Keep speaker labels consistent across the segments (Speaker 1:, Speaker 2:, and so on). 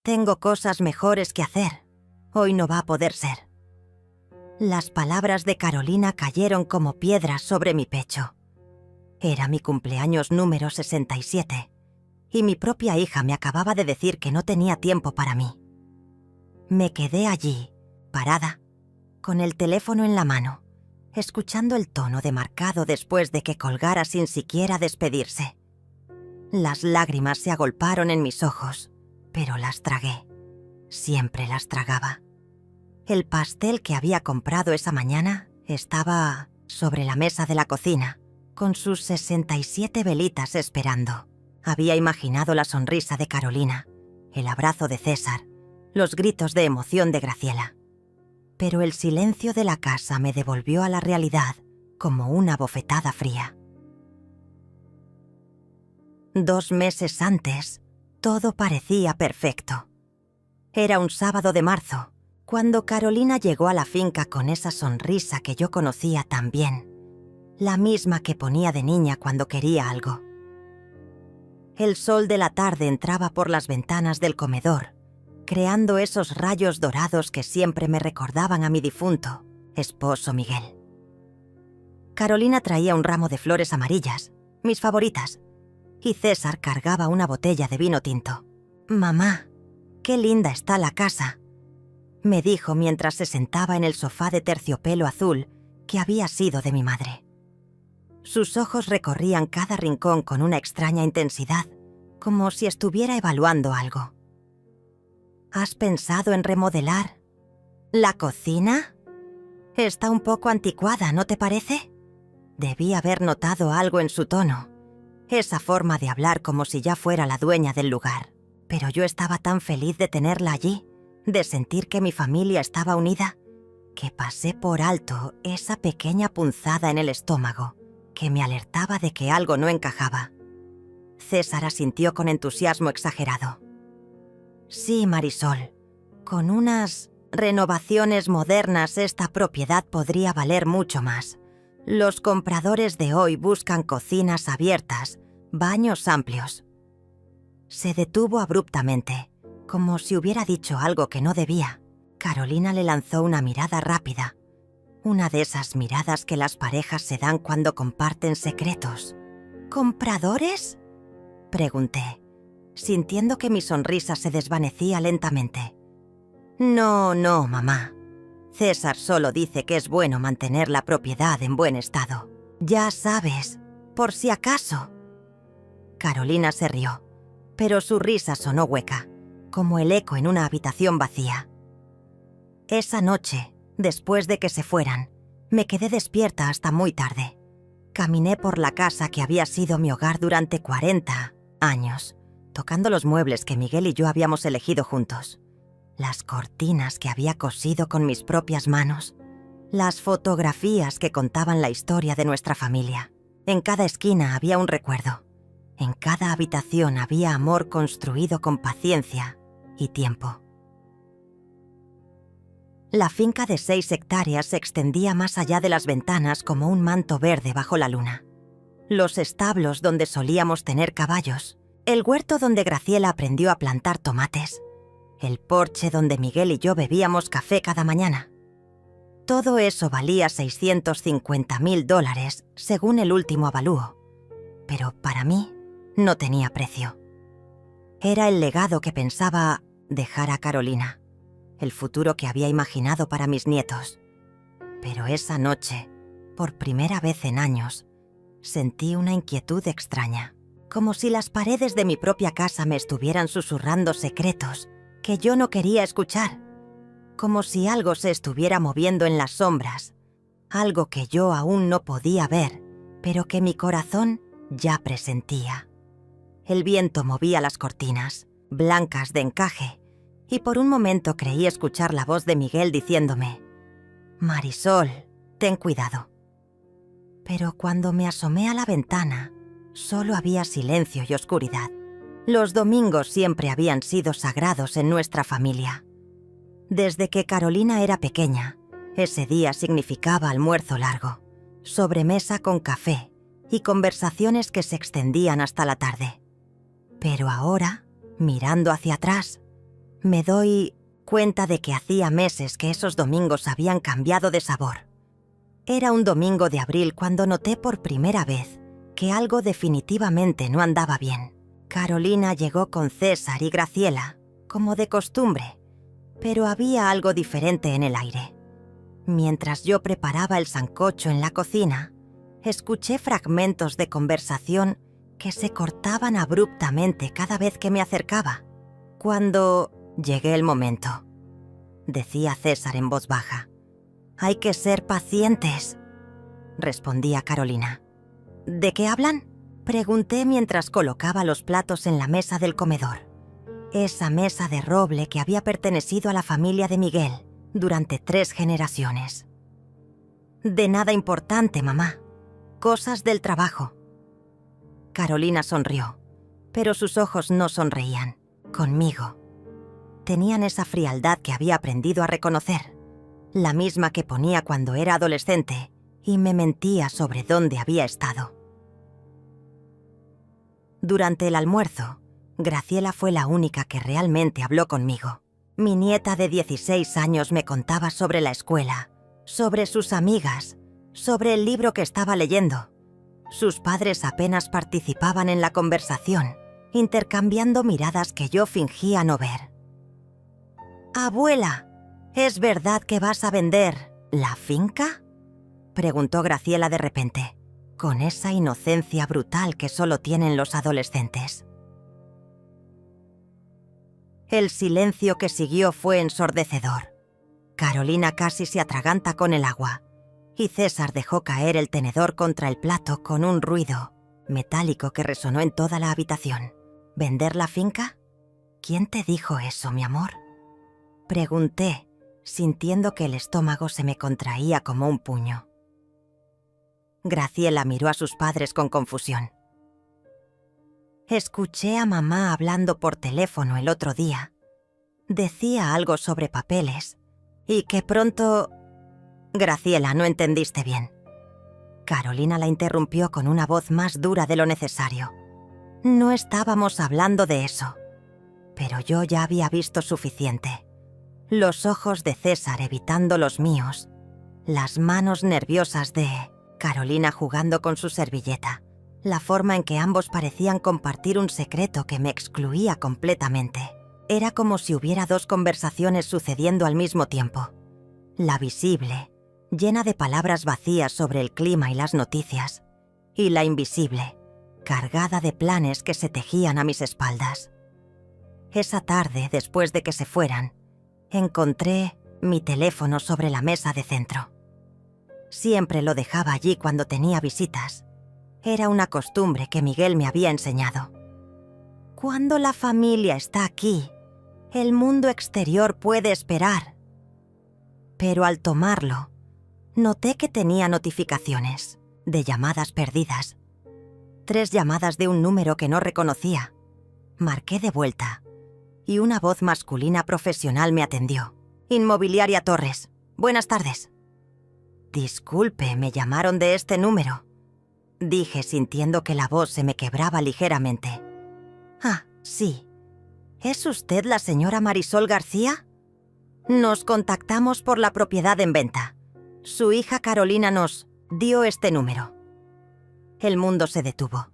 Speaker 1: Tengo cosas mejores que hacer. Hoy no va a poder ser. Las palabras de Carolina cayeron como piedras sobre mi pecho. Era mi cumpleaños número 67 y mi propia hija me acababa de decir que no tenía tiempo para mí. Me quedé allí, parada, con el teléfono en la mano, escuchando el tono demarcado después de que colgara sin siquiera despedirse. Las lágrimas se agolparon en mis ojos, pero las tragué. Siempre las tragaba. El pastel que había comprado esa mañana estaba sobre la mesa de la cocina, con sus 67 velitas esperando. Había imaginado la sonrisa de Carolina, el abrazo de César, los gritos de emoción de Graciela. Pero el silencio de la casa me devolvió a la realidad como una bofetada fría. 2 meses antes, todo parecía perfecto. Era un sábado de marzo, cuando Carolina llegó a la finca con esa sonrisa que yo conocía tan bien, la misma que ponía de niña cuando quería algo. El sol de la tarde entraba por las ventanas del comedor, creando esos rayos dorados que siempre me recordaban a mi difunto esposo Miguel. Carolina traía un ramo de flores amarillas, mis favoritas, y César cargaba una botella de vino tinto. «Mamá, qué linda está la casa», me dijo mientras se sentaba en el sofá de terciopelo azul que había sido de mi madre. Sus ojos recorrían cada rincón con una extraña intensidad, como si estuviera evaluando algo. ¿Has pensado en remodelar la cocina? Está un poco anticuada, ¿no te parece? Debí haber notado algo en su tono, esa forma de hablar como si ya fuera la dueña del lugar. Pero yo estaba tan feliz de tenerla allí, de sentir que mi familia estaba unida, que pasé por alto esa pequeña punzada en el estómago que me alertaba de que algo no encajaba. César asintió con entusiasmo exagerado. «Sí, Marisol, con unas renovaciones modernas esta propiedad podría valer mucho más. Los compradores de hoy buscan cocinas abiertas, baños amplios». Se detuvo abruptamente, como si hubiera dicho algo que no debía. Carolina le lanzó una mirada rápida, una de esas miradas que las parejas se dan cuando comparten secretos. «¿Compradores?», pregunté, sintiendo que mi sonrisa se desvanecía lentamente. «No, mamá. César solo dice que es bueno mantener la propiedad en buen estado. Ya sabes, por si acaso». Carolina se rió, pero su risa sonó hueca, como el eco en una habitación vacía. Esa noche, después de que se fueran, me quedé despierta hasta muy tarde. Caminé por la casa que había sido mi hogar durante 40 años, tocando los muebles que Miguel y yo habíamos elegido juntos, las cortinas que había cosido con mis propias manos, las fotografías que contaban la historia de nuestra familia. En cada esquina había un recuerdo. En cada habitación había amor construido con paciencia y tiempo. La finca de 6 hectáreas se extendía más allá de las ventanas como un manto verde bajo la luna. Los establos donde solíamos tener caballos, el huerto donde Graciela aprendió a plantar tomates, el porche donde Miguel y yo bebíamos café cada mañana. Todo eso valía $650,000 según el último avalúo, pero para mí no tenía precio. Era el legado que pensaba dejar a Carolina, el futuro que había imaginado para mis nietos. Pero esa noche, por primera vez en años, sentí una inquietud extraña, como si las paredes de mi propia casa me estuvieran susurrando secretos que yo no quería escuchar, como si algo se estuviera moviendo en las sombras, algo que yo aún no podía ver, pero que mi corazón ya presentía. El viento movía las cortinas, blancas de encaje, y por un momento creí escuchar la voz de Miguel diciéndome: «Marisol, ten cuidado». Pero cuando me asomé a la ventana, solo había silencio y oscuridad. Los domingos siempre habían sido sagrados en nuestra familia. Desde que Carolina era pequeña, ese día significaba almuerzo largo, sobremesa con café y conversaciones que se extendían hasta la tarde. Pero ahora, mirando hacia atrás, Me doy cuenta de que hacía meses que esos domingos habían cambiado de sabor. Era un domingo de abril cuando noté por primera vez que algo definitivamente no andaba bien. Carolina llegó con César y Graciela, como de costumbre, pero había algo diferente en el aire. Mientras yo preparaba el sancocho en la cocina, escuché fragmentos de conversación que se cortaban abruptamente cada vez que me acercaba. Cuando llegue el momento, decía César en voz baja. Hay que ser pacientes, respondía Carolina. ¿De qué hablan?, pregunté mientras colocaba los platos en la mesa del comedor. Esa mesa de roble que había pertenecido a la familia de Miguel durante 3 generaciones. De nada importante, mamá. Cosas del trabajo. Carolina sonrió, pero sus ojos no sonreían, conmigo. Tenían esa frialdad que había aprendido a reconocer, la misma que ponía cuando era adolescente y me mentía sobre dónde había estado. Durante el almuerzo, Graciela fue la única que realmente habló conmigo. Mi nieta de 16 años me contaba sobre la escuela, sobre sus amigas, sobre el libro que estaba leyendo. Sus padres apenas participaban en la conversación, intercambiando miradas que yo fingía no ver. «Abuela, ¿es verdad que vas a vender la finca?», preguntó Graciela de repente, con esa inocencia brutal que solo tienen los adolescentes. El silencio que siguió fue ensordecedor. Carolina casi se atraganta con el agua, y César dejó caer el tenedor contra el plato con un ruido metálico que resonó en toda la habitación. ¿Vender la finca? ¿Quién te dijo eso, mi amor?, pregunté, sintiendo que el estómago se me contraía como un puño. Graciela miró a sus padres con confusión. Escuché a mamá hablando por teléfono el otro día. Decía algo sobre papeles y que pronto... Graciela, no entendiste bien. Carolina la interrumpió con una voz más dura de lo necesario. No estábamos hablando de eso, pero yo ya había visto suficiente. Los ojos de César evitando los míos, las manos nerviosas de Carolina jugando con su servilleta, la forma en que ambos parecían compartir un secreto que me excluía completamente. Era como si hubiera 2 conversaciones sucediendo al mismo tiempo. La visible, llena de palabras vacías sobre el clima y las noticias, y la invisible, cargada de planes que se tejían a mis espaldas. Esa tarde, después de que se fueran, encontré mi teléfono sobre la mesa de centro. Siempre lo dejaba allí cuando tenía visitas. Era una costumbre que Miguel me había enseñado. Cuando la familia está aquí, el mundo exterior puede esperar. Pero al tomarlo, noté que tenía notificaciones de llamadas perdidas. 3 llamadas de un número que no reconocía. Marqué de vuelta y una voz masculina profesional me atendió. Inmobiliaria Torres. Buenas tardes. Disculpe, me llamaron de este número, dije sintiendo que la voz se me quebraba ligeramente. Ah, sí. ¿Es usted la señora Marisol García? Nos contactamos por la propiedad en venta. Su hija Carolina nos dio este número. El mundo se detuvo.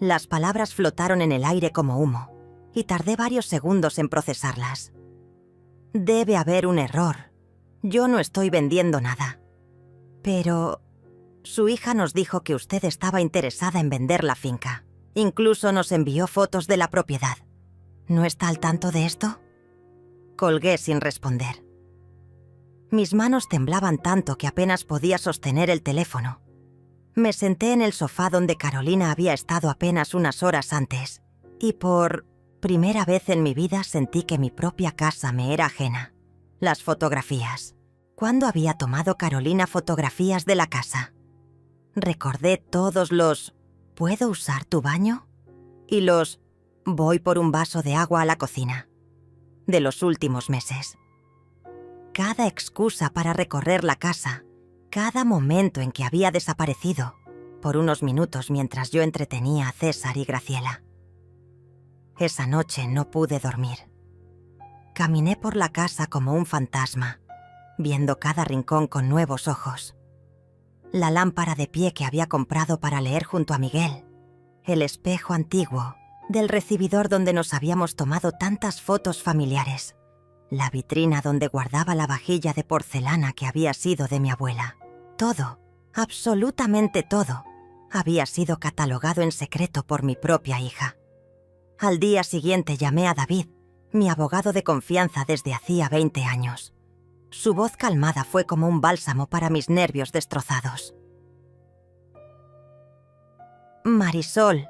Speaker 1: Las palabras flotaron en el aire como humo, y tardé varios segundos en procesarlas. Debe haber un error. Yo no estoy vendiendo nada. Pero su hija nos dijo que usted estaba interesada en vender la finca. Incluso nos envió fotos de la propiedad. ¿No está al tanto de esto? Colgué sin responder. Mis manos temblaban tanto que apenas podía sostener el teléfono. Me senté en el sofá donde Carolina había estado apenas unas horas antes, y por primera vez en mi vida sentí que mi propia casa me era ajena. Las fotografías. ¿Cuándo había tomado Carolina fotografías de la casa? Recordé todos los ¿puedo usar tu baño? Y los voy por un vaso de agua a la cocina de los últimos meses. Cada excusa para recorrer la casa, cada momento en que había desaparecido por unos minutos mientras yo entretenía a César y Graciela. Esa noche no pude dormir. Caminé por la casa como un fantasma, viendo cada rincón con nuevos ojos. La lámpara de pie que había comprado para leer junto a Miguel, el espejo antiguo del recibidor donde nos habíamos tomado tantas fotos familiares, la vitrina donde guardaba la vajilla de porcelana que había sido de mi abuela. Todo, absolutamente todo, había sido catalogado en secreto por mi propia hija. Al día siguiente llamé a David, mi abogado de confianza desde hacía 20 años. Su voz calmada fue como un bálsamo para mis nervios destrozados. Marisol,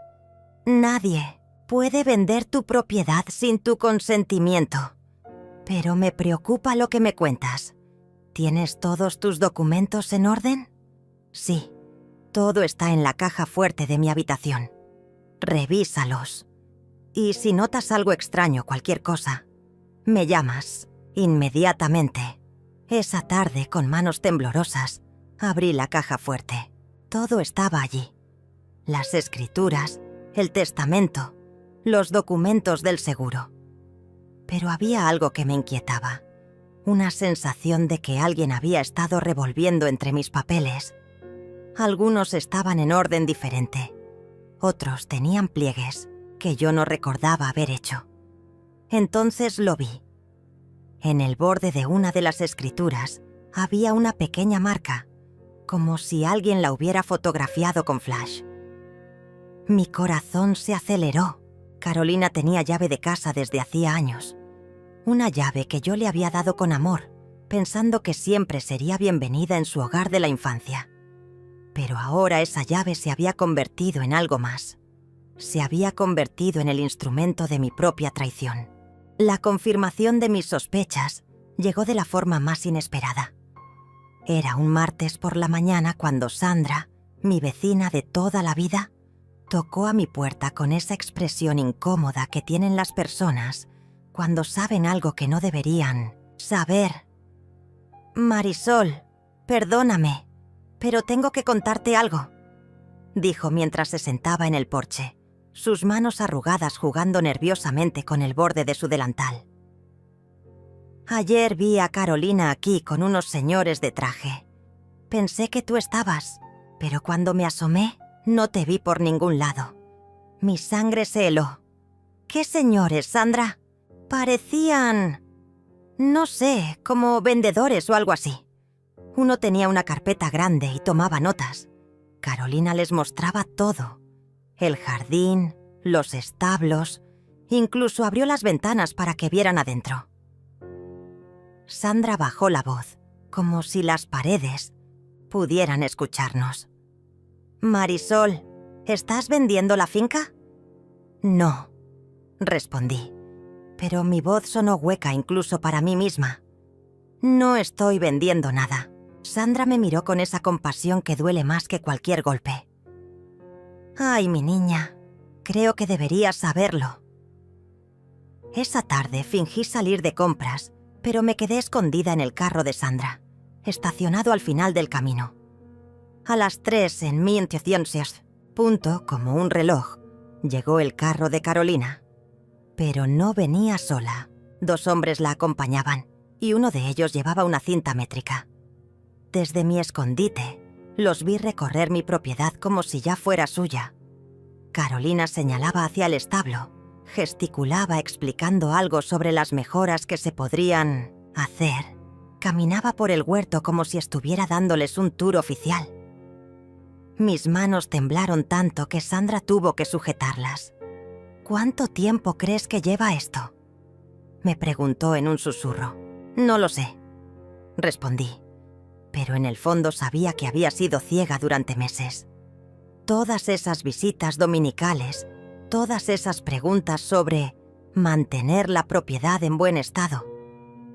Speaker 1: nadie puede vender tu propiedad sin tu consentimiento. Pero me preocupa lo que me cuentas. ¿Tienes todos tus documentos en orden? Sí, todo está en la caja fuerte de mi habitación. Revísalos. Y si notas algo extraño, cualquier cosa, me llamas inmediatamente. Esa tarde, con manos temblorosas, abrí la caja fuerte. Todo estaba allí. Las escrituras, el testamento, los documentos del seguro. Pero había algo que me inquietaba. Una sensación de que alguien había estado revolviendo entre mis papeles. Algunos estaban en orden diferente. Otros tenían pliegues que yo no recordaba haber hecho. Entonces lo vi. En el borde de una de las escrituras había una pequeña marca, como si alguien la hubiera fotografiado con flash. Mi corazón se aceleró. Carolina tenía llave de casa desde hacía años. Una llave que yo le había dado con amor, pensando que siempre sería bienvenida en su hogar de la infancia. Pero ahora esa llave se había convertido en algo más. Se había convertido en el instrumento de mi propia traición. La confirmación de mis sospechas llegó de la forma más inesperada. Era un martes por la mañana cuando Sandra, mi vecina de toda la vida, tocó a mi puerta con esa expresión incómoda que tienen las personas cuando saben algo que no deberían saber. Marisol, perdóname, pero tengo que contarte algo, dijo mientras se sentaba en el porche, sus manos arrugadas jugando nerviosamente con el borde de su delantal. Ayer vi a Carolina aquí con unos señores de traje. Pensé que tú estabas, pero cuando me asomé, no te vi por ningún lado. Mi sangre se heló. ¿Qué señores, Sandra? Parecían, no sé, como vendedores o algo así. Uno tenía una carpeta grande y tomaba notas. Carolina les mostraba todo. El jardín, los establos, incluso abrió las ventanas para que vieran adentro. Sandra bajó la voz, como si las paredes pudieran escucharnos. Marisol, ¿estás vendiendo la finca? No, respondí, pero mi voz sonó hueca incluso para mí misma. No estoy vendiendo nada. Sandra me miró con esa compasión que duele más que cualquier golpe. Ay, mi niña, creo que deberías saberlo. Esa tarde fingí salir de compras, pero me quedé escondida en el carro de Sandra, estacionado al final del camino. A las 3 en mi punto, como un reloj, llegó el carro de Carolina. Pero no venía sola. 2 hombres la acompañaban, y uno de ellos llevaba una cinta métrica. Desde mi escondite, los vi recorrer mi propiedad como si ya fuera suya. Carolina señalaba hacia el establo, gesticulaba explicando algo sobre las mejoras que se podrían hacer. Caminaba por el huerto como si estuviera dándoles un tour oficial. Mis manos temblaron tanto que Sandra tuvo que sujetarlas. ¿Cuánto tiempo crees que lleva esto?, me preguntó en un susurro. No lo sé, respondí, pero en el fondo sabía que había sido ciega durante meses. Todas esas visitas dominicales, todas esas preguntas sobre mantener la propiedad en buen estado,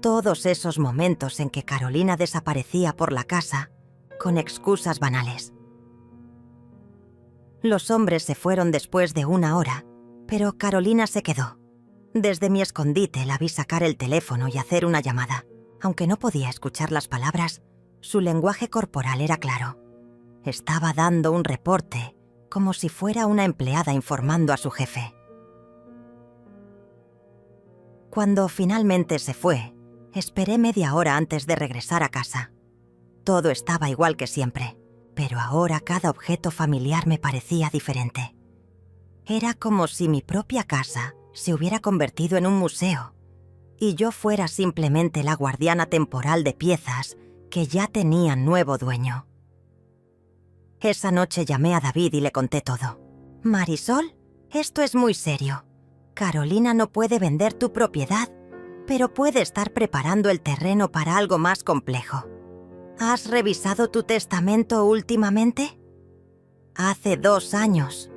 Speaker 1: todos esos momentos en que Carolina desaparecía por la casa con excusas banales. Los hombres se fueron después de 1 hora, pero Carolina se quedó. Desde mi escondite la vi sacar el teléfono y hacer una llamada. Aunque no podía escuchar las palabras, su lenguaje corporal era claro. Estaba dando un reporte, como si fuera una empleada informando a su jefe. Cuando finalmente se fue, esperé media hora antes de regresar a casa. Todo estaba igual que siempre, pero ahora cada objeto familiar me parecía diferente. Era como si mi propia casa se hubiera convertido en un museo y yo fuera simplemente la guardiana temporal de piezas que ya tenían nuevo dueño. Esa noche llamé a David y le conté todo. «Marisol, esto es muy serio. Carolina no puede vender tu propiedad, pero puede estar preparando el terreno para algo más complejo. ¿Has revisado tu testamento últimamente? Hace 2 años.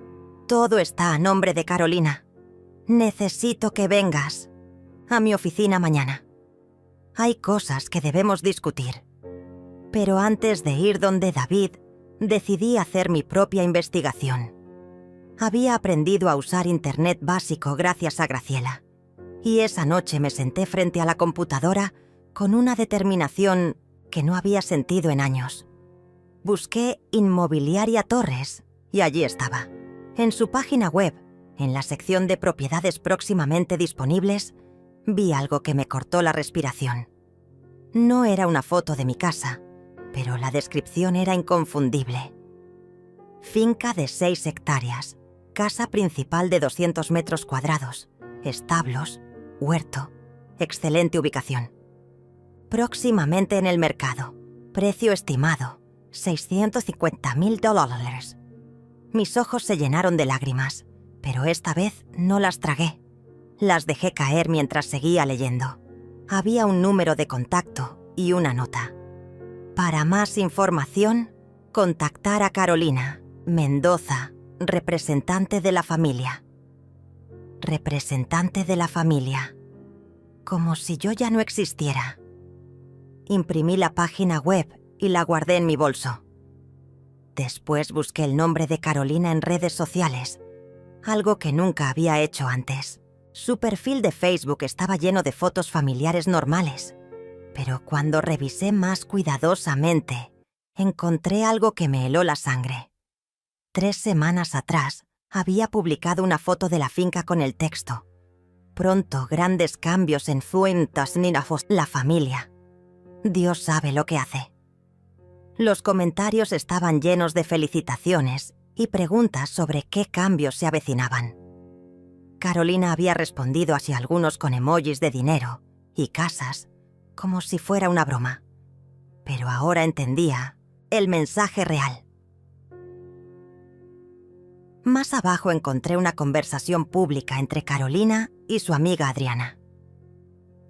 Speaker 1: Todo está a nombre de Carolina. Necesito que vengas a mi oficina mañana. Hay cosas que debemos discutir». Pero antes de ir donde David, decidí hacer mi propia investigación. Había aprendido a usar Internet básico gracias a Graciela, y esa noche me senté frente a la computadora con una determinación que no había sentido en años. Busqué Inmobiliaria Torres y allí estaba. En su página web, en la sección de propiedades próximamente disponibles, vi algo que me cortó la respiración. No era una foto de mi casa, pero la descripción era inconfundible. Finca de 6 hectáreas, casa principal de 200 metros cuadrados, establos, huerto, excelente ubicación. Próximamente en el mercado, precio estimado, $650,000. Mis ojos se llenaron de lágrimas, pero esta vez no las tragué. Las dejé caer mientras seguía leyendo. Había un número de contacto y una nota. Para más información, contactar a Carolina Mendoza, representante de la familia. Representante de la familia. Como si yo ya no existiera. Imprimí la página web y la guardé en mi bolso. Después busqué el nombre de Carolina en redes sociales, algo que nunca había hecho antes. Su perfil de Facebook estaba lleno de fotos familiares normales, pero cuando revisé más cuidadosamente, encontré algo que me heló la sangre. 3 semanas atrás, había publicado una foto de la finca con el texto: «Pronto grandes cambios en Fuentasninafos, la familia. Dios sabe lo que hace». Los comentarios estaban llenos de felicitaciones y preguntas sobre qué cambios se avecinaban. Carolina había respondido hacia algunos con emojis de dinero y casas, como si fuera una broma. Pero ahora entendía el mensaje real. Más abajo encontré una conversación pública entre Carolina y su amiga Adriana.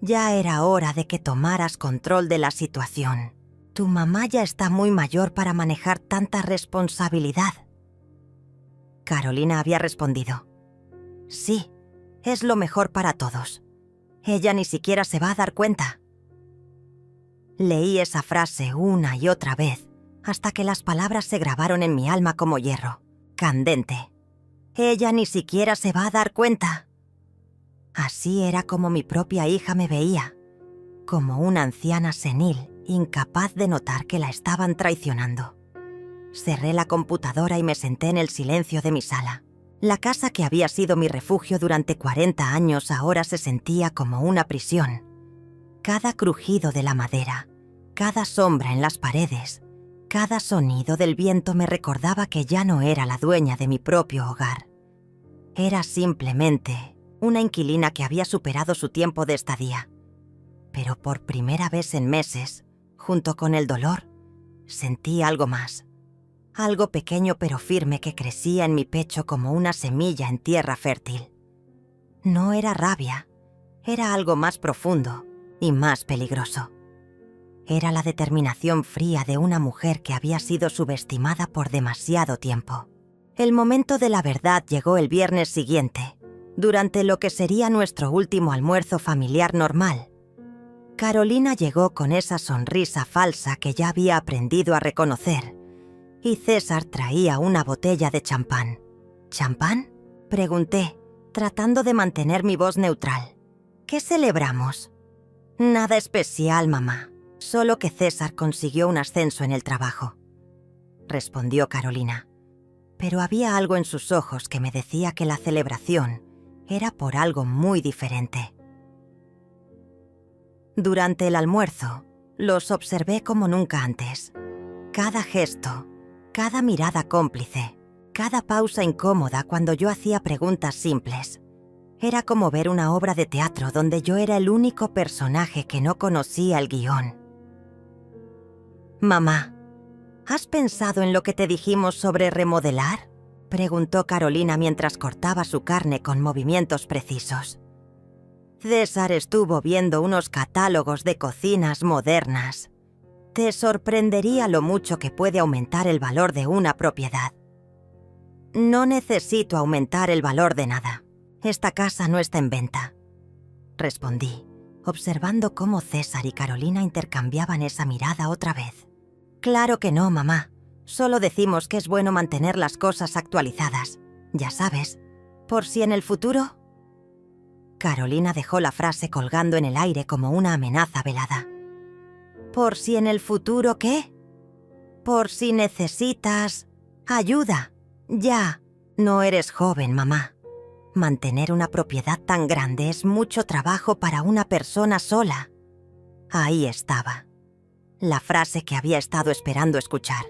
Speaker 1: «Ya era hora de que tomaras control de la situación. Tu mamá ya está muy mayor para manejar tanta responsabilidad». Carolina había respondido: «Sí, es lo mejor para todos. Ella ni siquiera se va a dar cuenta». Leí esa frase una y otra vez hasta que las palabras se grabaron en mi alma como hierro, candente. «Ella ni siquiera se va a dar cuenta». Así era como mi propia hija me veía, como una anciana senil, incapaz de notar que la estaban traicionando. Cerré la computadora y me senté en el silencio de mi sala. La casa que había sido mi refugio durante 40 años ahora se sentía como una prisión. Cada crujido de la madera, cada sombra en las paredes, cada sonido del viento me recordaba que ya no era la dueña de mi propio hogar. Era simplemente una inquilina que había superado su tiempo de estadía. Pero por primera vez en meses, junto con el dolor, sentí algo más. Algo pequeño pero firme que crecía en mi pecho como una semilla en tierra fértil. No era rabia, era algo más profundo y más peligroso. Era la determinación fría de una mujer que había sido subestimada por demasiado tiempo. El momento de la verdad llegó el viernes siguiente, durante lo que sería nuestro último almuerzo familiar normal. Carolina llegó con esa sonrisa falsa que ya había aprendido a reconocer, y César traía una botella de champán. ¿Champán?, pregunté, tratando de mantener mi voz neutral. ¿Qué celebramos? Nada especial, mamá. Solo que César consiguió un ascenso en el trabajo, respondió Carolina. Pero había algo en sus ojos que me decía que la celebración era por algo muy diferente. Durante el almuerzo, los observé como nunca antes. Cada gesto, cada mirada cómplice, cada pausa incómoda cuando yo hacía preguntas simples. Era como ver una obra de teatro donde yo era el único personaje que no conocía el guión. «Mamá, ¿has pensado en lo que te dijimos sobre remodelar?», preguntó Carolina mientras cortaba su carne con movimientos precisos. César estuvo viendo unos catálogos de cocinas modernas. Te sorprendería lo mucho que puede aumentar el valor de una propiedad. No necesito aumentar el valor de nada. Esta casa no está en venta, respondí, observando cómo César y Carolina intercambiaban esa mirada otra vez. Claro que no, mamá. Solo decimos que es bueno mantener las cosas actualizadas. Ya sabes, por si en el futuro... Carolina dejó la frase colgando en el aire como una amenaza velada. ¿Por si en el futuro qué? Por si necesitas... ayuda. Ya, no eres joven, mamá. Mantener una propiedad tan grande es mucho trabajo para una persona sola. Ahí estaba. La frase que había estado esperando escuchar.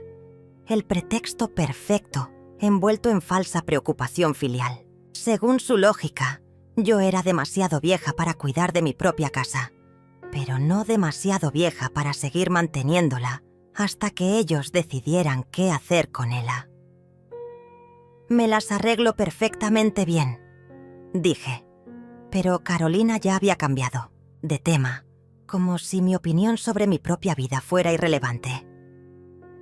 Speaker 1: El pretexto perfecto, envuelto en falsa preocupación filial. Según su lógica, yo era demasiado vieja para cuidar de mi propia casa, pero no demasiado vieja para seguir manteniéndola hasta que ellos decidieran qué hacer con ella. Me las arreglo perfectamente bien, dije, pero Carolina ya había cambiado de tema, como si mi opinión sobre mi propia vida fuera irrelevante.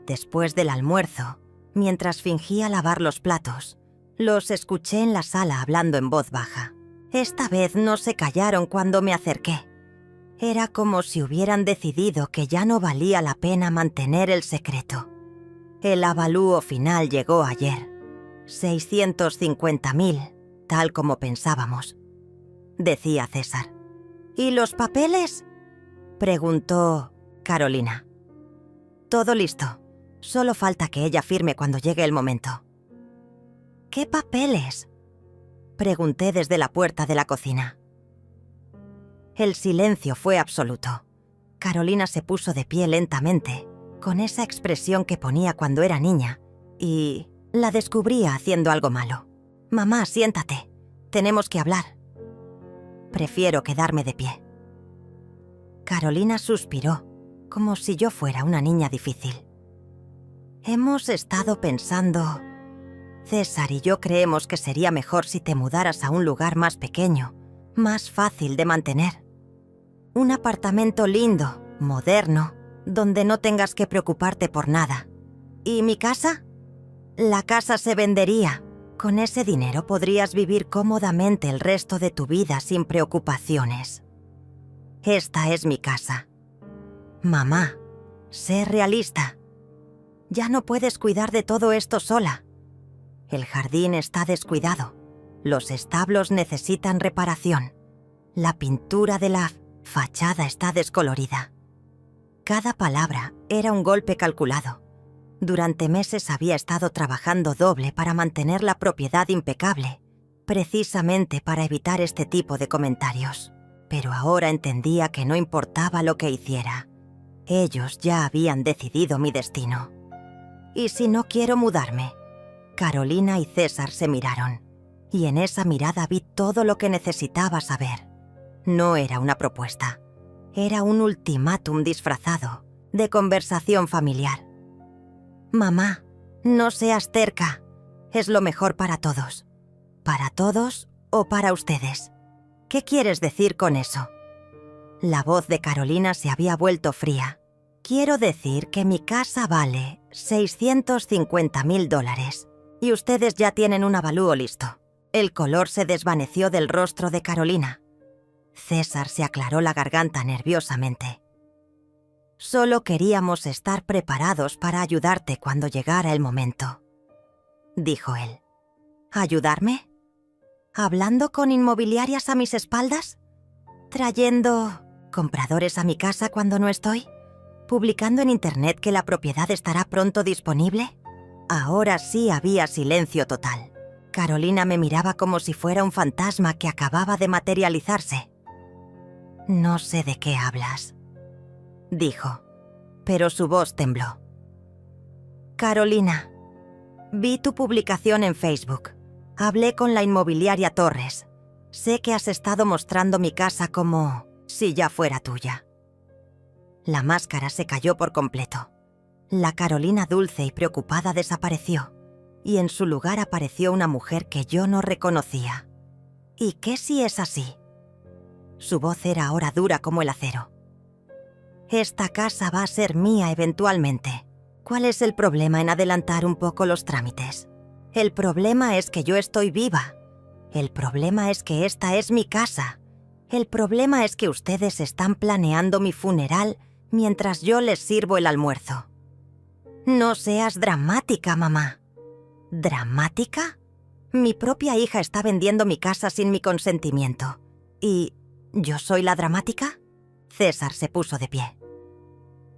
Speaker 1: Después del almuerzo, mientras fingía lavar los platos, los escuché en la sala hablando en voz baja. Esta vez no se callaron cuando me acerqué. Era como si hubieran decidido que ya no valía la pena mantener el secreto. El avalúo final llegó ayer. 650.000, tal como pensábamos, decía César. ¿Y los papeles?, preguntó Carolina. Todo listo. Solo falta que ella firme cuando llegue el momento. ¿Qué papeles?, pregunté desde la puerta de la cocina. El silencio fue absoluto. Carolina se puso de pie lentamente, con esa expresión que ponía cuando era niña, y la descubría haciendo algo malo. «Mamá, siéntate. Tenemos que hablar». «Prefiero quedarme de pie». Carolina suspiró, como si yo fuera una niña difícil. «Hemos estado pensando... César y yo creemos que sería mejor si te mudaras a un lugar más pequeño, más fácil de mantener. Un apartamento lindo, moderno, donde no tengas que preocuparte por nada. ¿Y mi casa? La casa se vendería. Con ese dinero podrías vivir cómodamente el resto de tu vida sin preocupaciones. Esta es mi casa. Mamá, sé realista. Ya no puedes cuidar de todo esto sola. El jardín está descuidado. Los establos necesitan reparación. La pintura de la fachada está descolorida. Cada palabra era un golpe calculado. Durante meses había estado trabajando doble para mantener la propiedad impecable, precisamente para evitar este tipo de comentarios. Pero ahora entendía que no importaba lo que hiciera. Ellos ya habían decidido mi destino. ¿Y si no quiero mudarme? Carolina y César se miraron, y en esa mirada vi todo lo que necesitaba saber. No era una propuesta, era un ultimátum disfrazado de conversación familiar. Mamá, no seas terca, es lo mejor para todos. ¿Para todos o para ustedes? ¿Qué quieres decir con eso? La voz de Carolina se había vuelto fría. Quiero decir que mi casa vale $650.000 y ustedes ya tienen un avalúo listo. El color se desvaneció del rostro de Carolina. César se aclaró la garganta nerviosamente. Solo queríamos estar preparados para ayudarte cuando llegara el momento, dijo él. ¿Ayudarme? ¿Hablando con inmobiliarias a mis espaldas? ¿Trayendo compradores a mi casa cuando no estoy? ¿Publicando en internet que la propiedad estará pronto disponible? Ahora sí había silencio total. Carolina me miraba como si fuera un fantasma que acababa de materializarse. No sé de qué hablas, dijo, pero su voz tembló. Carolina, vi tu publicación en Facebook. Hablé con la inmobiliaria Torres. Sé que has estado mostrando mi casa como si ya fuera tuya. La máscara se cayó por completo. La Carolina dulce y preocupada desapareció, y en su lugar apareció una mujer que yo no reconocía. ¿Y qué si es así? Su voz era ahora dura como el acero. Esta casa va a ser mía eventualmente. ¿Cuál es el problema en adelantar un poco los trámites? El problema es que yo estoy viva. El problema es que esta es mi casa. El problema es que ustedes están planeando mi funeral mientras yo les sirvo el almuerzo. No seas dramática, mamá. ¿Dramática? Mi propia hija está vendiendo mi casa sin mi consentimiento. ¿Y yo soy la dramática? César se puso de pie.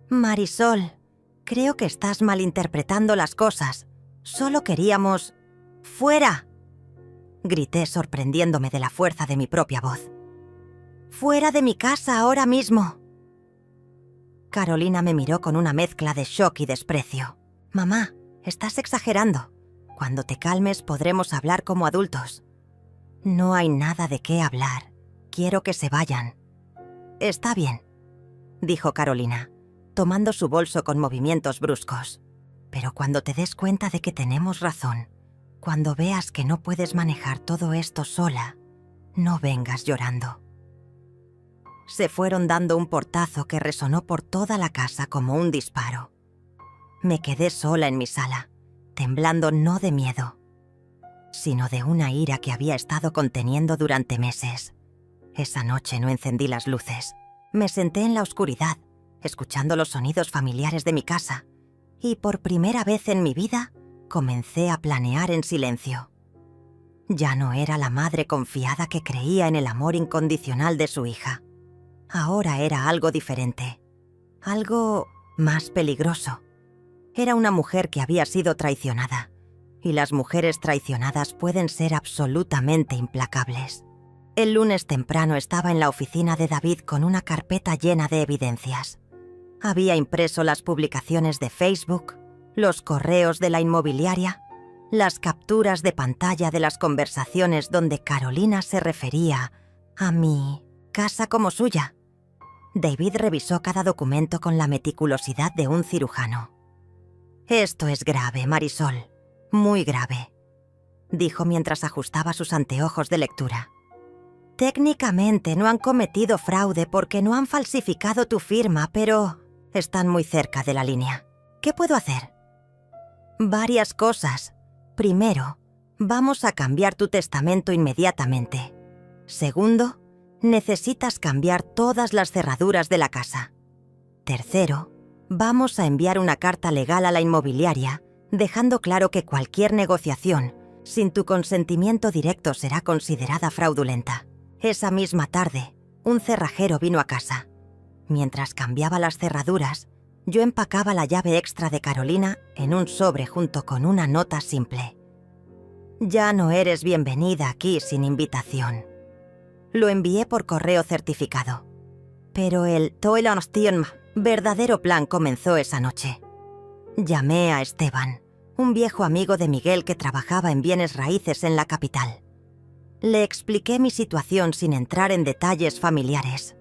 Speaker 1: Marisol, creo que estás malinterpretando las cosas. Solo queríamos... ¡Fuera! Grité sorprendiéndome de la fuerza de mi propia voz. ¡Fuera de mi casa ahora mismo! Carolina me miró con una mezcla de shock y desprecio. Mamá, estás exagerando. Cuando te calmes podremos hablar como adultos. No hay nada de qué hablar. Quiero que se vayan. Está bien, dijo Carolina, tomando su bolso con movimientos bruscos. Pero cuando te des cuenta de que tenemos razón, cuando veas que no puedes manejar todo esto sola, no vengas llorando. Se fueron dando un portazo que resonó por toda la casa como un disparo. Me quedé sola en mi sala, temblando no de miedo, sino de una ira que había estado conteniendo durante meses. Esa noche no encendí las luces. Me senté en la oscuridad, escuchando los sonidos familiares de mi casa, y por primera vez en mi vida comencé a planear en silencio. Ya no era la madre confiada que creía en el amor incondicional de su hija. Ahora era algo diferente, algo más peligroso. Era una mujer que había sido traicionada, y las mujeres traicionadas pueden ser absolutamente implacables. El lunes temprano estaba en la oficina de David con una carpeta llena de evidencias. Había impreso las publicaciones de Facebook, los correos de la inmobiliaria, las capturas de pantalla de las conversaciones donde Carolina se refería a mi casa como suya. David revisó cada documento con la meticulosidad de un cirujano. «Esto es grave, Marisol, muy grave», dijo mientras ajustaba sus anteojos de lectura. «Técnicamente no han cometido fraude porque no han falsificado tu firma, pero están muy cerca de la línea. ¿Qué puedo hacer?» «Varias cosas. Primero, vamos a cambiar tu testamento inmediatamente. Segundo, necesitas cambiar todas las cerraduras de la casa. Tercero, vamos a enviar una carta legal a la inmobiliaria, dejando claro que cualquier negociación, sin tu consentimiento directo, será considerada fraudulenta». Esa misma tarde, un cerrajero vino a casa. Mientras cambiaba las cerraduras, yo empacaba la llave extra de Carolina en un sobre junto con una nota simple. «Ya no eres bienvenida aquí sin invitación». Lo envié por correo certificado. Pero el verdadero plan comenzó esa noche. Llamé a Esteban, un viejo amigo de Miguel que trabajaba en bienes raíces en la capital. Le expliqué mi situación sin entrar en detalles familiares.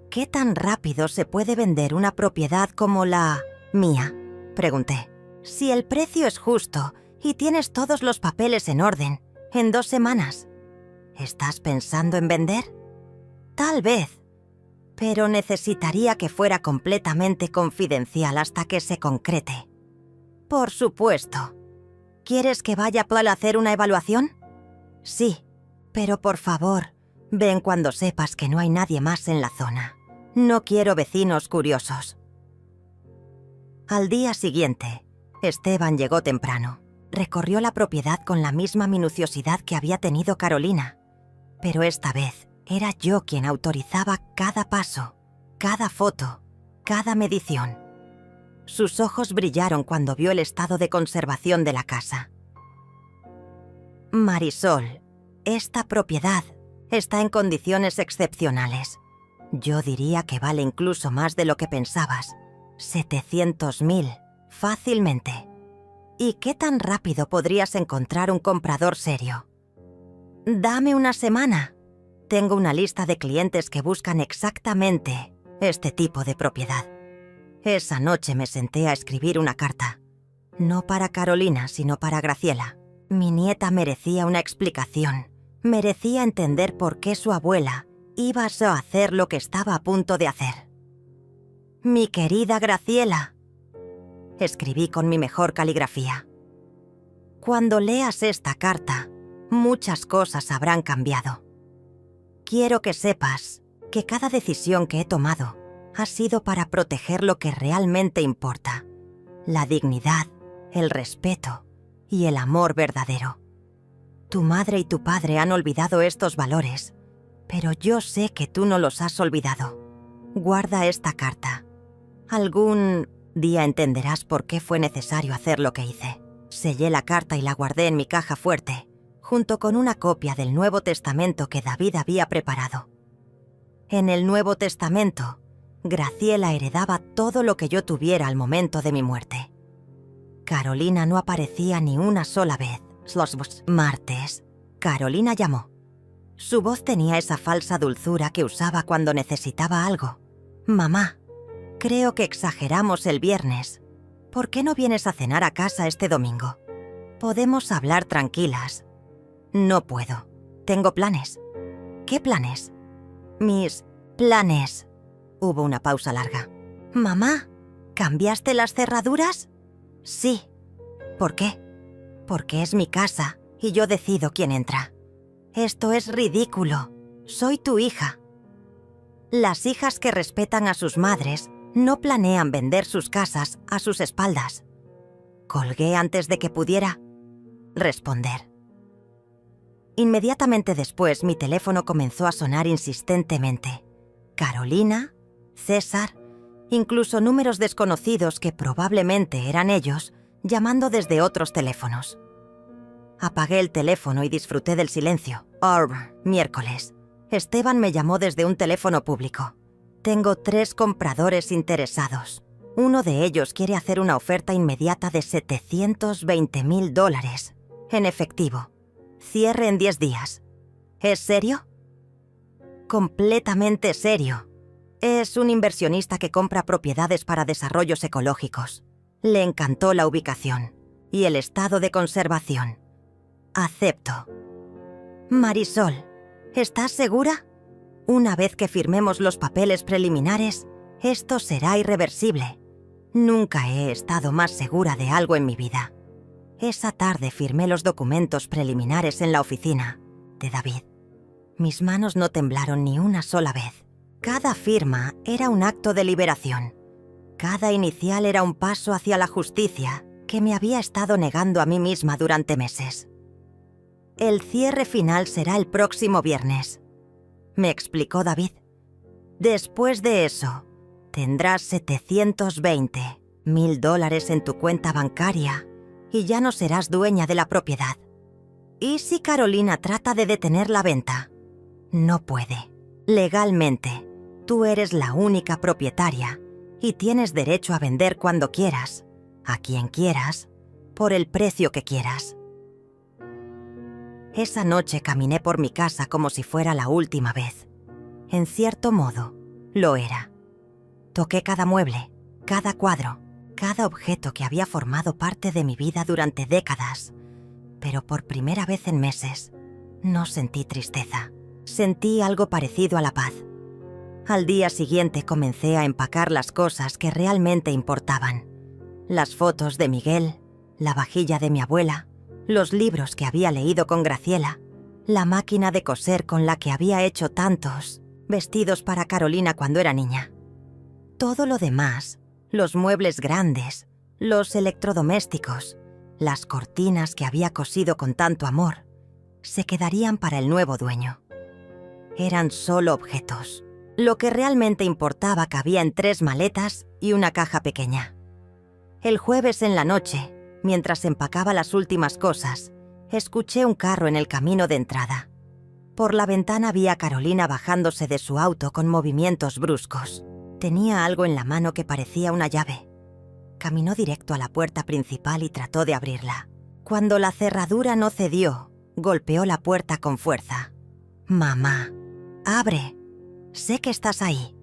Speaker 1: «¿Qué tan rápido se puede vender una propiedad como la mía?», pregunté. «Si el precio es justo y tienes todos los papeles en orden, en 2 semanas. ¿Estás pensando en vender?» «Tal vez, pero necesitaría que fuera completamente confidencial hasta que se concrete». «Por supuesto. ¿Quieres que vaya a hacer una evaluación?» «Sí, pero por favor, ven cuando sepas que no hay nadie más en la zona. No quiero vecinos curiosos». Al día siguiente, Esteban llegó temprano. Recorrió la propiedad con la misma minuciosidad que había tenido Carolina. Pero esta vez era yo quien autorizaba cada paso, cada foto, cada medición. Sus ojos brillaron cuando vio el estado de conservación de la casa. «Marisol, esta propiedad está en condiciones excepcionales. Yo diría que vale incluso más de lo que pensabas. 700.000, fácilmente. ¿Y qué tan rápido podrías encontrar un comprador serio? Dame una semana. Tengo una lista de clientes que buscan exactamente este tipo de propiedad. Esa noche me senté a escribir una carta. No para Carolina, sino para Graciela. Mi nieta merecía una explicación. Merecía entender por qué su abuela iba a hacer lo que estaba a punto de hacer. Mi querida Graciela, escribí con mi mejor caligrafía. Cuando leas esta carta, muchas cosas habrán cambiado. Quiero que sepas que cada decisión que he tomado ha sido para proteger lo que realmente importa: la dignidad, el respeto y el amor verdadero. Tu madre y tu padre han olvidado estos valores, pero yo sé que tú no los has olvidado. Guarda esta carta. Algún día entenderás por qué fue necesario hacer lo que hice. Sellé la carta y la guardé en mi caja fuerte, junto con una copia del Nuevo Testamento que David había preparado. En el Nuevo Testamento, Graciela heredaba todo lo que yo tuviera al momento de mi muerte. Carolina no aparecía ni una sola vez. Los martes, Carolina llamó. Su voz tenía esa falsa dulzura que usaba cuando necesitaba algo. Mamá, creo que exageramos el viernes. ¿Por qué no vienes a cenar a casa este domingo? Podemos hablar tranquilas. No puedo. Tengo planes. ¿Qué planes? Mis planes. Hubo una pausa larga. Mamá, ¿cambiaste las cerraduras? Sí. ¿Por qué? Porque es mi casa y yo decido quién entra. Esto es ridículo. Soy tu hija. Las hijas que respetan a sus madres no planean vender sus casas a sus espaldas. Colgué antes de que pudiera responder. Inmediatamente después, mi teléfono comenzó a sonar insistentemente. Carolina, César, incluso números desconocidos que probablemente eran ellos, llamando desde otros teléfonos. Apagué el teléfono y disfruté del silencio. Miércoles. Esteban me llamó desde un teléfono público. Tengo 3 compradores interesados. Uno de ellos quiere hacer una oferta inmediata de $720.000 en efectivo. Cierre en 10 días. ¿Es serio? Completamente serio. Es un inversionista que compra propiedades para desarrollos ecológicos. Le encantó la ubicación y el estado de conservación. Acepto. Marisol, ¿estás segura? Una vez que firmemos los papeles preliminares, esto será irreversible. Nunca he estado más segura de algo en mi vida. Esa tarde firmé los documentos preliminares en la oficina de David. Mis manos no temblaron ni una sola vez. Cada firma era un acto de liberación. Cada inicial era un paso hacia la justicia que me había estado negando a mí misma durante meses. El cierre final será el próximo viernes, me explicó David. Después de eso, tendrás $720.000 en tu cuenta bancaria y ya no serás dueña de la propiedad. ¿Y si Carolina trata de detener la venta? No puede. Legalmente, tú eres la única propietaria y tienes derecho a vender cuando quieras, a quien quieras, por el precio que quieras. Esa noche caminé por mi casa como si fuera la última vez. En cierto modo, lo era. Toqué cada mueble, cada cuadro, cada objeto que había formado parte de mi vida durante décadas, pero por primera vez en meses, no sentí tristeza. Sentí algo parecido a la paz. Al día siguiente comencé a empacar las cosas que realmente importaban. Las fotos de Miguel, la vajilla de mi abuela, los libros que había leído con Graciela, la máquina de coser con la que había hecho tantos vestidos para Carolina cuando era niña. Todo lo demás, los muebles grandes, los electrodomésticos, las cortinas que había cosido con tanto amor, se quedarían para el nuevo dueño. Eran solo objetos. Lo que realmente importaba cabía en 3 maletas y una caja pequeña. El jueves en la noche, mientras empacaba las últimas cosas, escuché un carro en el camino de entrada. Por la ventana vi a Carolina bajándose de su auto con movimientos bruscos. Tenía algo en la mano que parecía una llave. Caminó directo a la puerta principal y trató de abrirla. Cuando la cerradura no cedió, golpeó la puerta con fuerza. «Mamá, abre. Sé que estás ahí».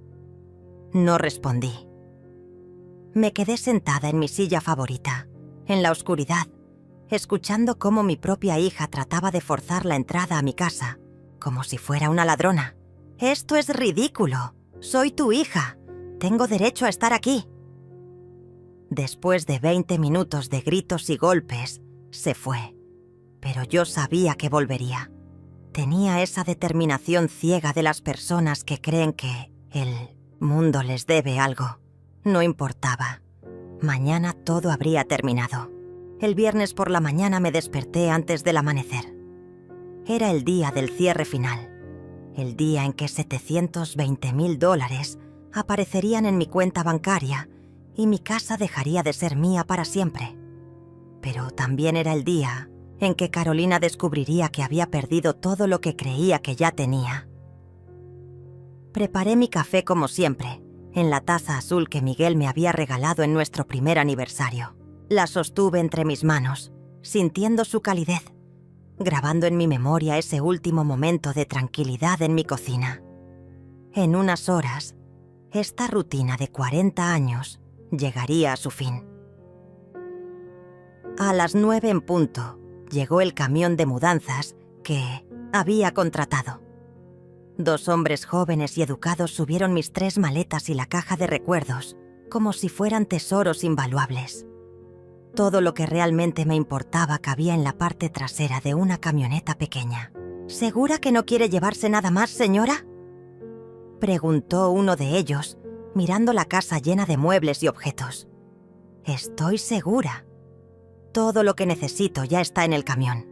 Speaker 1: No respondí. Me quedé sentada en mi silla favorita, en la oscuridad, escuchando cómo mi propia hija trataba de forzar la entrada a mi casa, como si fuera una ladrona. «Esto es ridículo. Soy tu hija. Tengo derecho a estar aquí». Después de 20 minutos de gritos y golpes, se fue. Pero yo sabía que volvería. Tenía esa determinación ciega de las personas que creen que el mundo les debe algo. No importaba. Mañana todo habría terminado. El viernes por la mañana me desperté antes del amanecer. Era el día del cierre final. El día en que $720,000 aparecerían en mi cuenta bancaria y mi casa dejaría de ser mía para siempre. Pero también era el día en que Carolina descubriría que había perdido todo lo que creía que ya tenía. Preparé mi café como siempre, en la taza azul que Miguel me había regalado en nuestro primer aniversario. La sostuve entre mis manos, sintiendo su calidez, grabando en mi memoria ese último momento de tranquilidad en mi cocina. En unas horas, esta rutina de 40 años llegaría a su fin. A las 9 en punto, llegó el camión de mudanzas que había contratado. 2 hombres jóvenes y educados subieron mis 3 maletas y la caja de recuerdos, como si fueran tesoros invaluables. Todo lo que realmente me importaba cabía en la parte trasera de una camioneta pequeña. «¿Segura que no quiere llevarse nada más, señora?», preguntó uno de ellos, mirando la casa llena de muebles y objetos. «Estoy segura. Todo lo que necesito ya está en el camión».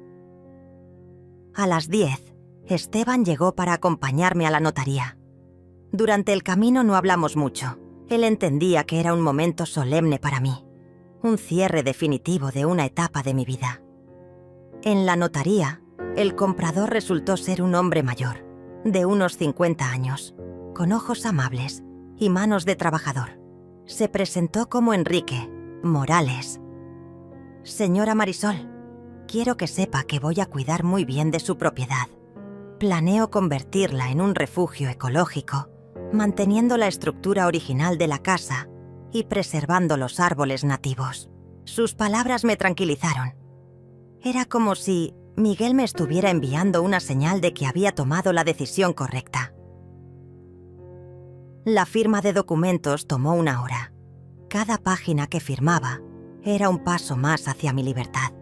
Speaker 1: A las 10, Esteban llegó para acompañarme a la notaría. Durante el camino no hablamos mucho. Él entendía que era un momento solemne para mí, un cierre definitivo de una etapa de mi vida. En la notaría, el comprador resultó ser un hombre mayor, de unos 50 años, con ojos amables y manos de trabajador. Se presentó como Enrique Morales. «Señora Marisol, quiero que sepa que voy a cuidar muy bien de su propiedad. Planeo convertirla en un refugio ecológico, manteniendo la estructura original de la casa y preservando los árboles nativos». Sus palabras me tranquilizaron. Era como si Miguel me estuviera enviando una señal de que había tomado la decisión correcta. La firma de documentos tomó 1 hora. Cada página que firmaba era un paso más hacia mi libertad.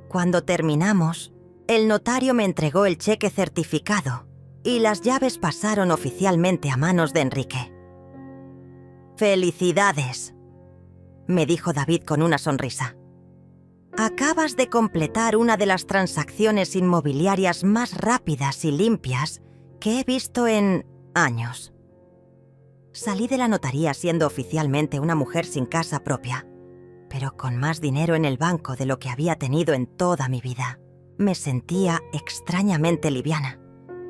Speaker 1: Cuando terminamos, el notario me entregó el cheque certificado y las llaves pasaron oficialmente a manos de Enrique. «Felicidades», me dijo David con una sonrisa. «Acabas de completar una de las transacciones inmobiliarias más rápidas y limpias que he visto en años». Salí de la notaría siendo oficialmente una mujer sin casa propia, pero con más dinero en el banco de lo que había tenido en toda mi vida. Me sentía extrañamente liviana,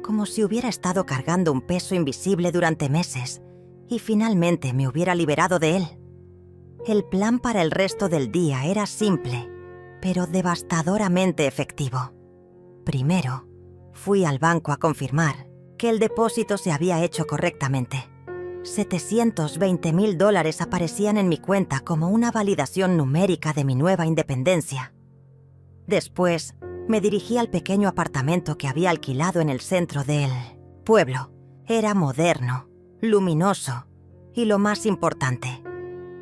Speaker 1: como si hubiera estado cargando un peso invisible durante meses y finalmente me hubiera liberado de él. El plan para el resto del día era simple, pero devastadoramente efectivo. Primero, fui al banco a confirmar que el depósito se había hecho correctamente. $720,000 aparecían en mi cuenta como una validación numérica de mi nueva independencia. Después, me dirigí al pequeño apartamento que había alquilado en el centro del pueblo. Era moderno, luminoso y, lo más importante,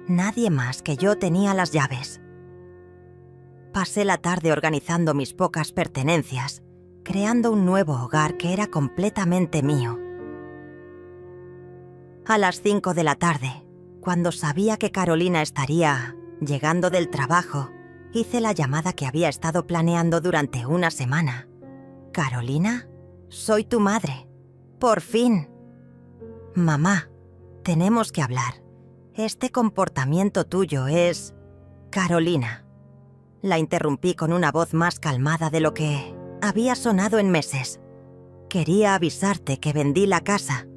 Speaker 1: nadie más que yo tenía las llaves. Pasé la tarde organizando mis pocas pertenencias, creando un nuevo hogar que era completamente mío. A las 5 de la tarde, cuando sabía que Carolina estaría llegando del trabajo, hice la llamada que había estado planeando durante una semana. «Carolina, soy tu madre. Por fin». «Mamá, tenemos que hablar. Este comportamiento tuyo es...». «Carolina». La interrumpí con una voz más calmada de lo que había sonado en meses. Quería avisarte que vendí la casa.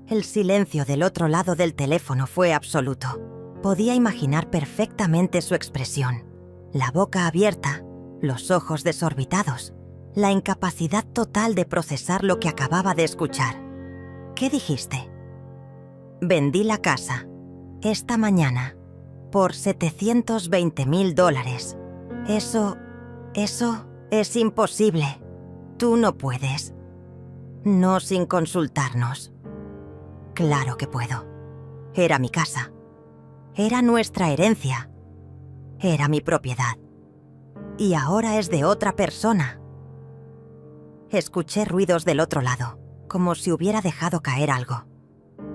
Speaker 1: El silencio del otro lado del teléfono fue absoluto. Podía imaginar perfectamente su expresión. La boca abierta, los ojos desorbitados, la incapacidad total de procesar lo que acababa de escuchar. ¿Qué dijiste? Vendí la casa, esta mañana, por $720,000. Eso es imposible. Tú no puedes. No sin consultarnos. Claro que puedo. Era mi casa. Era nuestra herencia. Era mi propiedad. Y ahora es de otra persona. Escuché ruidos del otro lado, como si hubiera dejado caer algo.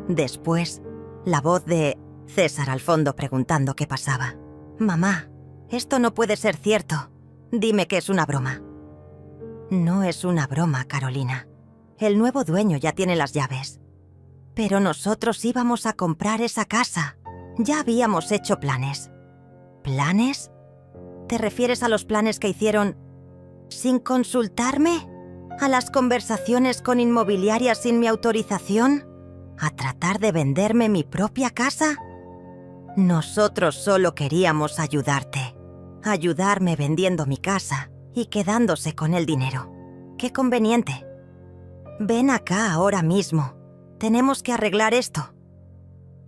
Speaker 1: Después, la voz de César al fondo preguntando qué pasaba. «Mamá, esto no puede ser cierto. Dime que es una broma». No es una broma, Carolina. El nuevo dueño ya tiene las llaves. Pero nosotros íbamos a comprar esa casa. Ya habíamos hecho planes. ¿Planes? ¿Te refieres a los planes que hicieron sin consultarme? ¿A las conversaciones con inmobiliarias sin mi autorización? ¿A tratar de venderme mi propia casa? Nosotros solo queríamos ayudarte. Ayudarme vendiendo mi casa y quedándose con el dinero. ¡Qué conveniente! Ven acá ahora mismo. Tenemos que arreglar esto.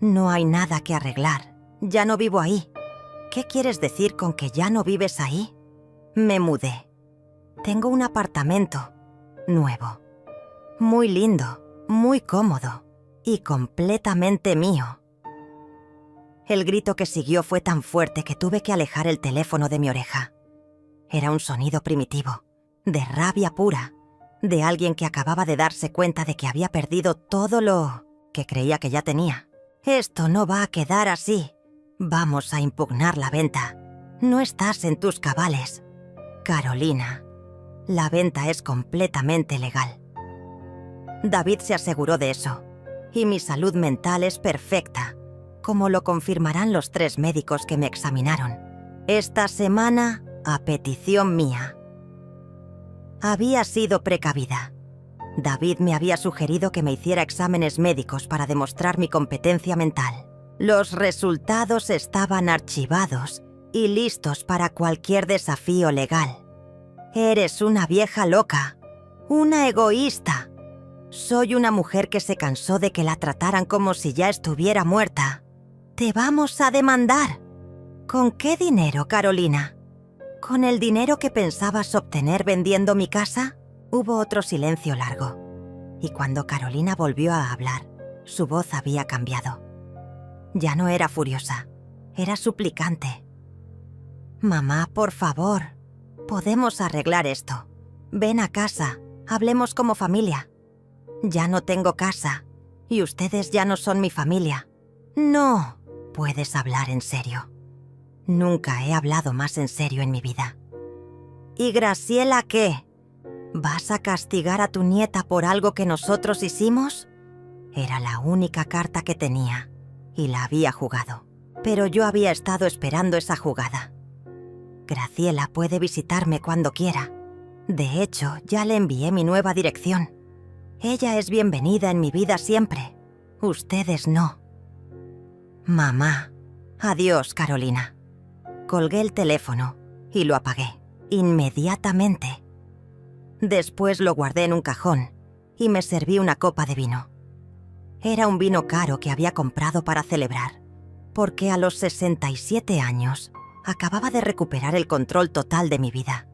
Speaker 1: No hay nada que arreglar. Ya no vivo ahí. ¿Qué quieres decir con que ya no vives ahí? Me mudé. Tengo un apartamento nuevo. Muy lindo, muy cómodo y completamente mío. El grito que siguió fue tan fuerte que tuve que alejar el teléfono de mi oreja. Era un sonido primitivo, de rabia pura, de alguien que acababa de darse cuenta de que había perdido todo lo que creía que ya tenía. Esto no va a quedar así. Vamos a impugnar la venta. No estás en tus cabales. Carolina, la venta es completamente legal. David se aseguró de eso, y mi salud mental es perfecta, como lo confirmarán los 3 médicos que me examinaron esta semana a petición mía. Había sido precavida. David me había sugerido que me hiciera exámenes médicos para demostrar mi competencia mental. Los resultados estaban archivados y listos para cualquier desafío legal. Eres una vieja loca, una egoísta. Soy una mujer que se cansó de que la trataran como si ya estuviera muerta. Te vamos a demandar. ¿Con qué dinero, Carolina? ¿Con el dinero que pensabas obtener vendiendo mi casa? Hubo otro silencio largo, y cuando Carolina volvió a hablar, su voz había cambiado. Ya no era furiosa, era suplicante. Mamá, por favor, podemos arreglar esto. Ven a casa, hablemos como familia. Ya no tengo casa, y ustedes ya no son mi familia. No, puedes hablar en serio. Nunca he hablado más en serio en mi vida. ¿Y Graciela qué? ¿Vas a castigar a tu nieta por algo que nosotros hicimos? Era la única carta que tenía, y la había jugado. Pero yo había estado esperando esa jugada. Graciela puede visitarme cuando quiera. De hecho, ya le envié mi nueva dirección. Ella es bienvenida en mi vida siempre. Ustedes no. Mamá. Adiós, Carolina. Colgué el teléfono y lo apagué, inmediatamente. Después lo guardé en un cajón y me serví una copa de vino. Era un vino caro que había comprado para celebrar, porque a los 67 años acababa de recuperar el control total de mi vida.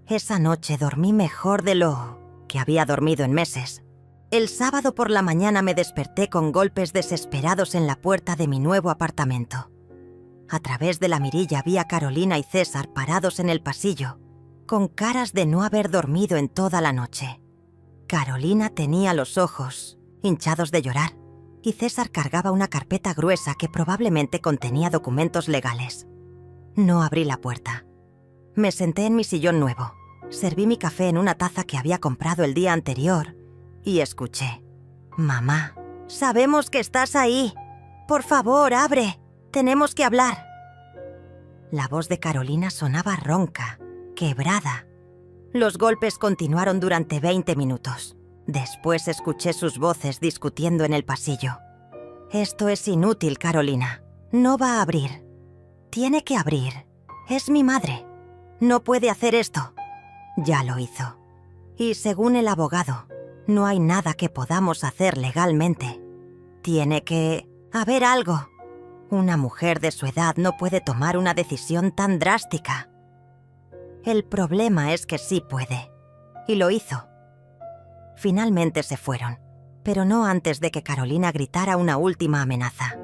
Speaker 1: Esa noche dormí mejor de lo que había dormido en meses. El sábado por la mañana me desperté con golpes desesperados en la puerta de mi nuevo apartamento. A través de la mirilla vi a Carolina y César parados en el pasillo, con caras de no haber dormido en toda la noche. Carolina tenía los ojos hinchados de llorar, y César cargaba una carpeta gruesa que probablemente contenía documentos legales. No abrí la puerta. Me senté en mi sillón nuevo, serví mi café en una taza que había comprado el día anterior y escuché: «Mamá, sabemos que estás ahí. Por favor, abre. Tenemos que hablar». La voz de Carolina sonaba ronca, quebrada. Los golpes continuaron durante 20 minutos. Después escuché sus voces discutiendo en el pasillo. «Esto es inútil, Carolina. No va a abrir. Tiene que abrir. Es mi madre. No puede hacer esto». Ya lo hizo. Y según el abogado, no hay nada que podamos hacer legalmente. Tiene que haber algo. Una mujer de su edad no puede tomar una decisión tan drástica. El problema es que sí puede. Y lo hizo. Finalmente se fueron, pero no antes de que Carolina gritara una última amenaza.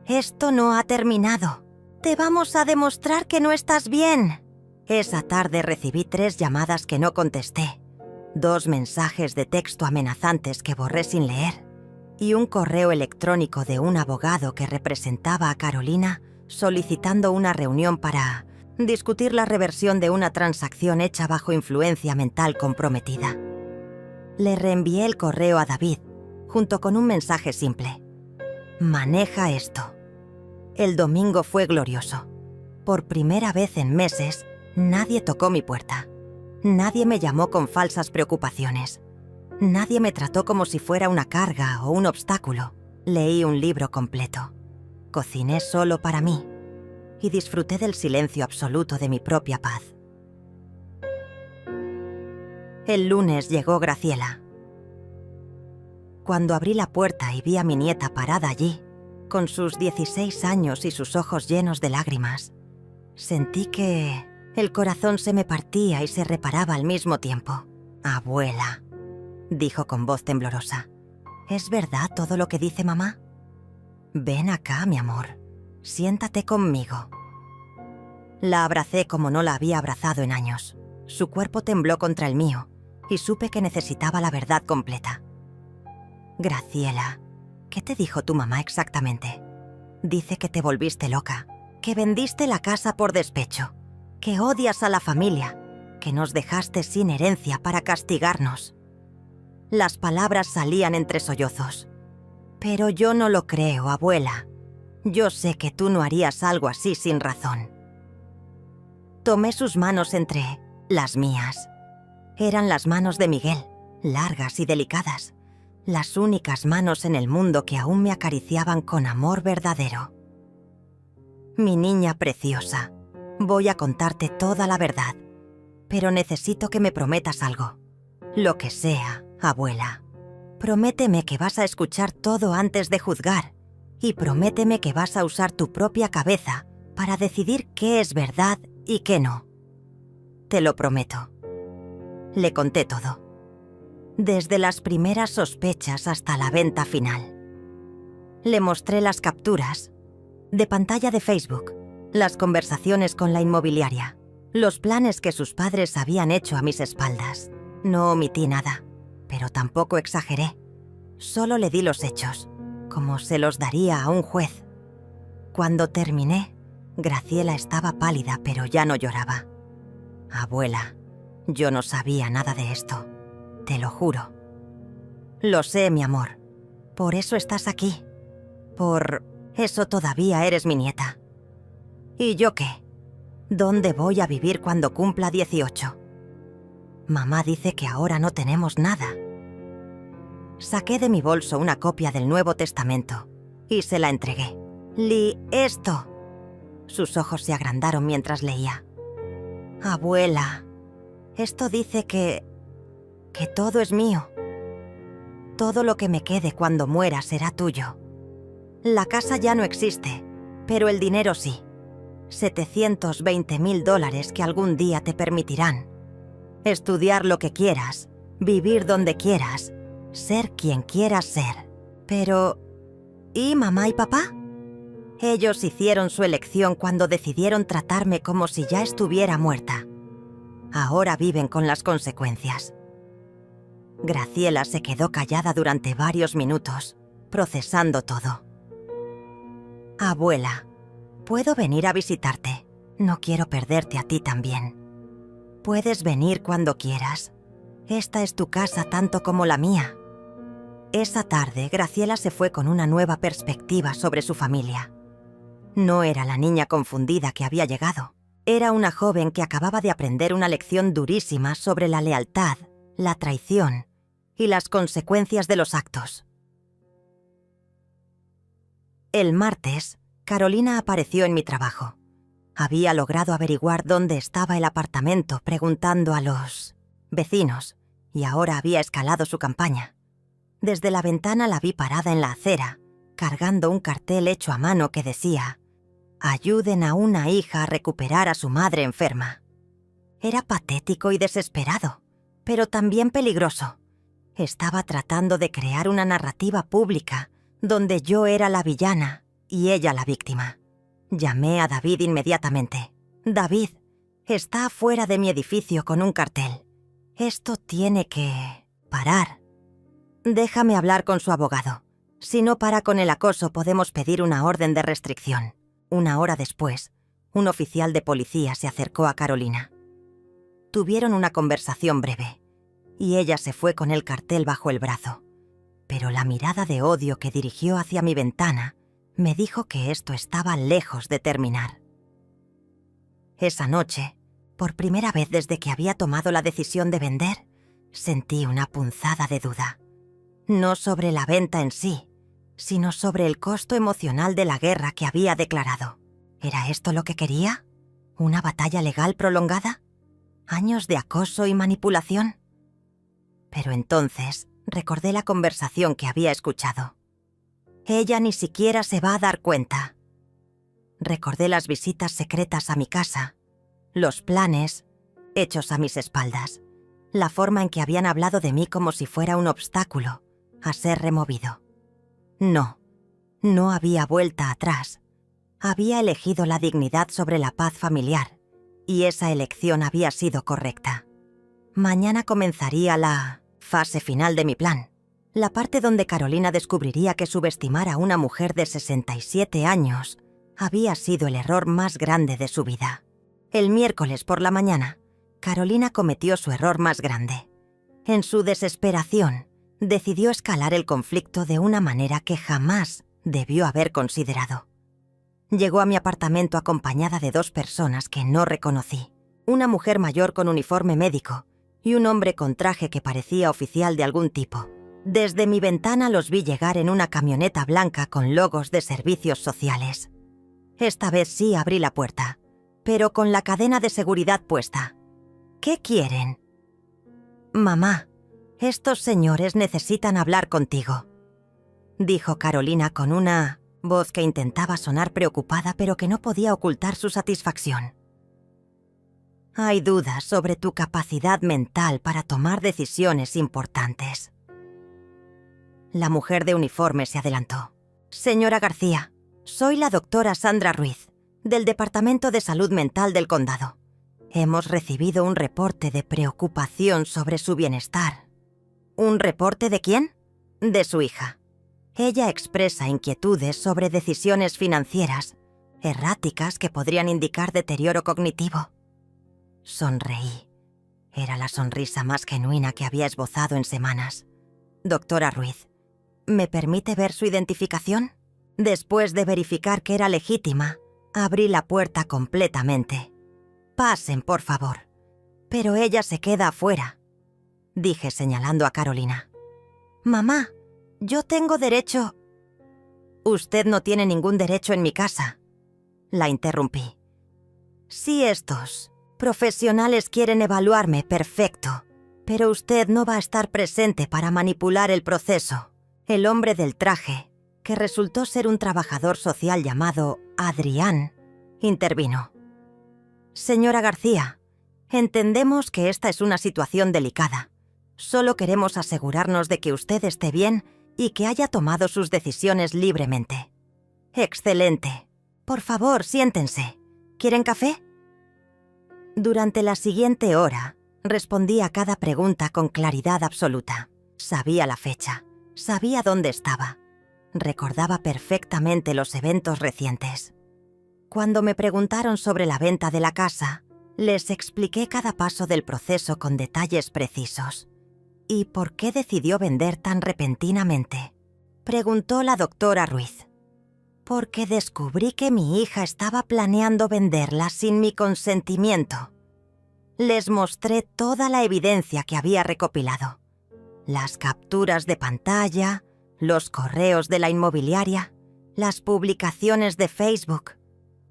Speaker 1: «Esto no ha terminado. Te vamos a demostrar que no estás bien». Esa tarde recibí 3 llamadas que no contesté, 2 mensajes de texto amenazantes que borré sin leer y un correo electrónico de un abogado que representaba a Carolina solicitando una reunión para discutir la reversión de una transacción hecha bajo influencia mental comprometida. Le reenvié el correo a David, junto con un mensaje simple. «Maneja esto». El domingo fue glorioso. Por primera vez en meses, nadie tocó mi puerta. Nadie me llamó con falsas preocupaciones. Nadie me trató como si fuera una carga o un obstáculo. Leí un libro completo. Cociné solo para mí y disfruté del silencio absoluto de mi propia paz. El lunes llegó Graciela. Cuando abrí la puerta y vi a mi nieta parada allí, con sus 16 años y sus ojos llenos de lágrimas, sentí que el corazón se me partía y se reparaba al mismo tiempo. «Abuela», dijo con voz temblorosa, «¿es verdad todo lo que dice mamá? Ven acá, mi amor. Siéntate conmigo». La abracé como no la había abrazado en años. Su cuerpo tembló contra el mío y supe que necesitaba la verdad completa. «Graciela, ¿qué te dijo tu mamá exactamente? Dice que te volviste loca, que vendiste la casa por despecho, que odias a la familia, que nos dejaste sin herencia para castigarnos». Las palabras salían entre sollozos. «Pero yo no lo creo, abuela. Yo sé que tú no harías algo así sin razón». Tomé sus manos entre las mías. Eran las manos de Miguel, largas y delicadas, las únicas manos en el mundo que aún me acariciaban con amor verdadero. «Mi niña preciosa, voy a contarte toda la verdad, pero necesito que me prometas algo. Lo que sea, abuela. Prométeme que vas a escuchar todo antes de juzgar y prométeme que vas a usar tu propia cabeza para decidir qué es verdad y qué no». «Te lo prometo». Le conté todo, desde las primeras sospechas hasta la venta final. Le mostré las capturas de pantalla de Facebook, las conversaciones con la inmobiliaria, los planes que sus padres habían hecho a mis espaldas. No omití nada, pero tampoco exageré. Solo le di los hechos, como se los daría a un juez. Cuando terminé, Graciela estaba pálida, pero ya no lloraba. «Abuela, yo no sabía nada de esto, te lo juro». «Lo sé, mi amor. Por eso estás aquí. Por eso todavía eres mi nieta». «¿Y yo qué? ¿Dónde voy a vivir cuando cumpla 18? Mamá dice que ahora no tenemos nada». Saqué de mi bolso una copia del Nuevo Testamento y se la entregué. «Lee esto». Sus ojos se agrandaron mientras leía. «Abuela, esto dice que todo es mío. Todo lo que me quede cuando muera será tuyo. La casa ya no existe, pero el dinero sí. $720,000 que algún día te permitirán estudiar lo que quieras, vivir donde quieras, ser quien quieras ser. Pero, ¿y mamá y papá? Ellos hicieron su elección cuando decidieron tratarme como si ya estuviera muerta. Ahora viven con las consecuencias». Graciela se quedó callada durante varios minutos, procesando todo. «Abuela, ¿puedo venir a visitarte? No quiero perderte a ti también. Puedes venir cuando quieras. Esta es tu casa tanto como la mía». Esa tarde, Graciela se fue con una nueva perspectiva sobre su familia. No era la niña confundida que había llegado. Era una joven que acababa de aprender una lección durísima sobre la lealtad, la traición y las consecuencias de los actos. El martes, Carolina apareció en mi trabajo. Había logrado averiguar dónde estaba el apartamento preguntando a los vecinos y ahora había escalado su campaña. Desde la ventana la vi parada en la acera, cargando un cartel hecho a mano que decía: «Ayuden a una hija a recuperar a su madre enferma». Era patético y desesperado, pero también peligroso. Estaba tratando de crear una narrativa pública donde yo era la villana y ella la víctima. Llamé a David inmediatamente. «David, está afuera de mi edificio con un cartel. Esto tiene que parar. Déjame hablar con su abogado. Si no para con el acoso, podemos pedir una orden de restricción». Una hora después, un oficial de policía se acercó a Carolina. Tuvieron una conversación breve, y ella se fue con el cartel bajo el brazo. Pero la mirada de odio que dirigió hacia mi ventana me dijo que esto estaba lejos de terminar. Esa noche, por primera vez desde que había tomado la decisión de vender, sentí una punzada de duda. No sobre la venta en sí, sino sobre el costo emocional de la guerra que había declarado. ¿Era esto lo que quería? ¿Una batalla legal prolongada? ¿Años de acoso y manipulación? Pero entonces recordé la conversación que había escuchado. Ella ni siquiera se va a dar cuenta. Recordé las visitas secretas a mi casa, los planes hechos a mis espaldas, la forma en que habían hablado de mí como si fuera un obstáculo a ser removido. No había vuelta atrás. Había elegido la dignidad sobre la paz familiar, y esa elección había sido correcta. Mañana comenzaría la fase final de mi plan, la parte donde Carolina descubriría que subestimar a una mujer de 67 años había sido el error más grande de su vida. El miércoles por la mañana, Carolina cometió su error más grande. En su desesperación, decidió escalar el conflicto de una manera que jamás debió haber considerado. Llegó a mi apartamento acompañada de 2 personas que no reconocí, una mujer mayor con uniforme médico y un hombre con traje que parecía oficial de algún tipo. Desde mi ventana los vi llegar en una camioneta blanca con logos de servicios sociales. Esta vez sí abrí la puerta, pero con la cadena de seguridad puesta. «¿Qué quieren?» «Mamá, estos señores necesitan hablar contigo», dijo Carolina con una voz que intentaba sonar preocupada pero que no podía ocultar su satisfacción. «Hay dudas sobre tu capacidad mental para tomar decisiones importantes». La mujer de uniforme se adelantó. «Señora García, soy la doctora Sandra Ruiz, del Departamento de Salud Mental del Condado. Hemos recibido un reporte de preocupación sobre su bienestar». «¿Un reporte de quién?» «De su hija. Ella expresa inquietudes sobre decisiones financieras, erráticas que podrían indicar deterioro cognitivo». Sonreí. Era la sonrisa más genuina que había esbozado en semanas. «Doctora Ruiz, ¿me permite ver su identificación?» Después de verificar que era legítima, abrí la puerta completamente. «Pasen, por favor». «Pero ella se queda afuera», dije señalando a Carolina. «Mamá, yo tengo derecho». «Usted no tiene ningún derecho en mi casa», la interrumpí. «Si estos profesionales quieren evaluarme, perfecto, pero usted no va a estar presente para manipular el proceso». El hombre del traje, que resultó ser un trabajador social llamado Adrián, intervino. «Señora García, entendemos que esta es una situación delicada. Solo queremos asegurarnos de que usted esté bien y que haya tomado sus decisiones libremente». «Excelente. Por favor, siéntense. ¿Quieren café?» Durante la siguiente hora, respondí a cada pregunta con claridad absoluta. Sabía la fecha, sabía dónde estaba. Recordaba perfectamente los eventos recientes. Cuando me preguntaron sobre la venta de la casa, les expliqué cada paso del proceso con detalles precisos. «¿Y por qué decidió vender tan repentinamente?», preguntó la doctora Ruiz. «Porque descubrí que mi hija estaba planeando venderla sin mi consentimiento». Les mostré toda la evidencia que había recopilado. las capturas de pantalla, los correos de la inmobiliaria, las publicaciones de Facebook.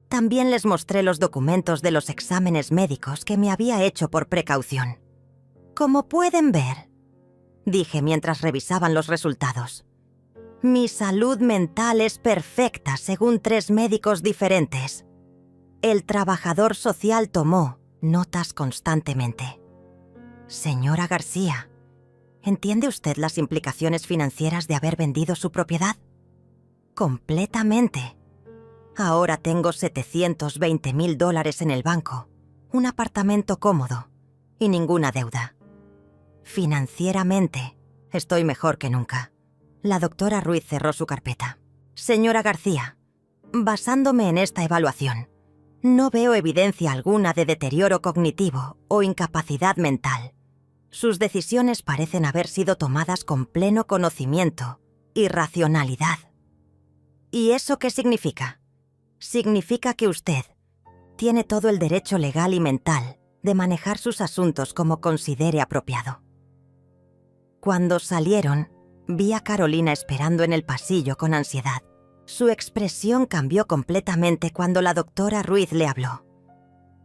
Speaker 1: También les mostré los documentos de los exámenes médicos que me había hecho por precaución. Como pueden ver, dije mientras revisaban los resultados, mi salud mental es perfecta según 3 médicos diferentes. El trabajador social tomó notas constantemente. Señora García, ¿entiende usted las implicaciones financieras de haber vendido su propiedad? Completamente. Ahora tengo $720,000 en el banco, un apartamento cómodo y ninguna deuda. Financieramente, estoy mejor que nunca. La doctora Ruiz cerró su carpeta. Señora García, basándome en esta evaluación, no veo evidencia alguna de deterioro cognitivo o incapacidad mental. Sus decisiones parecen haber sido tomadas con pleno conocimiento y racionalidad. ¿Y eso qué significa? Significa que usted tiene todo el derecho legal y mental de manejar sus asuntos como considere apropiado. Cuando salieron, vi a Carolina esperando en el pasillo con ansiedad. Su expresión cambió completamente cuando la doctora Ruiz le habló.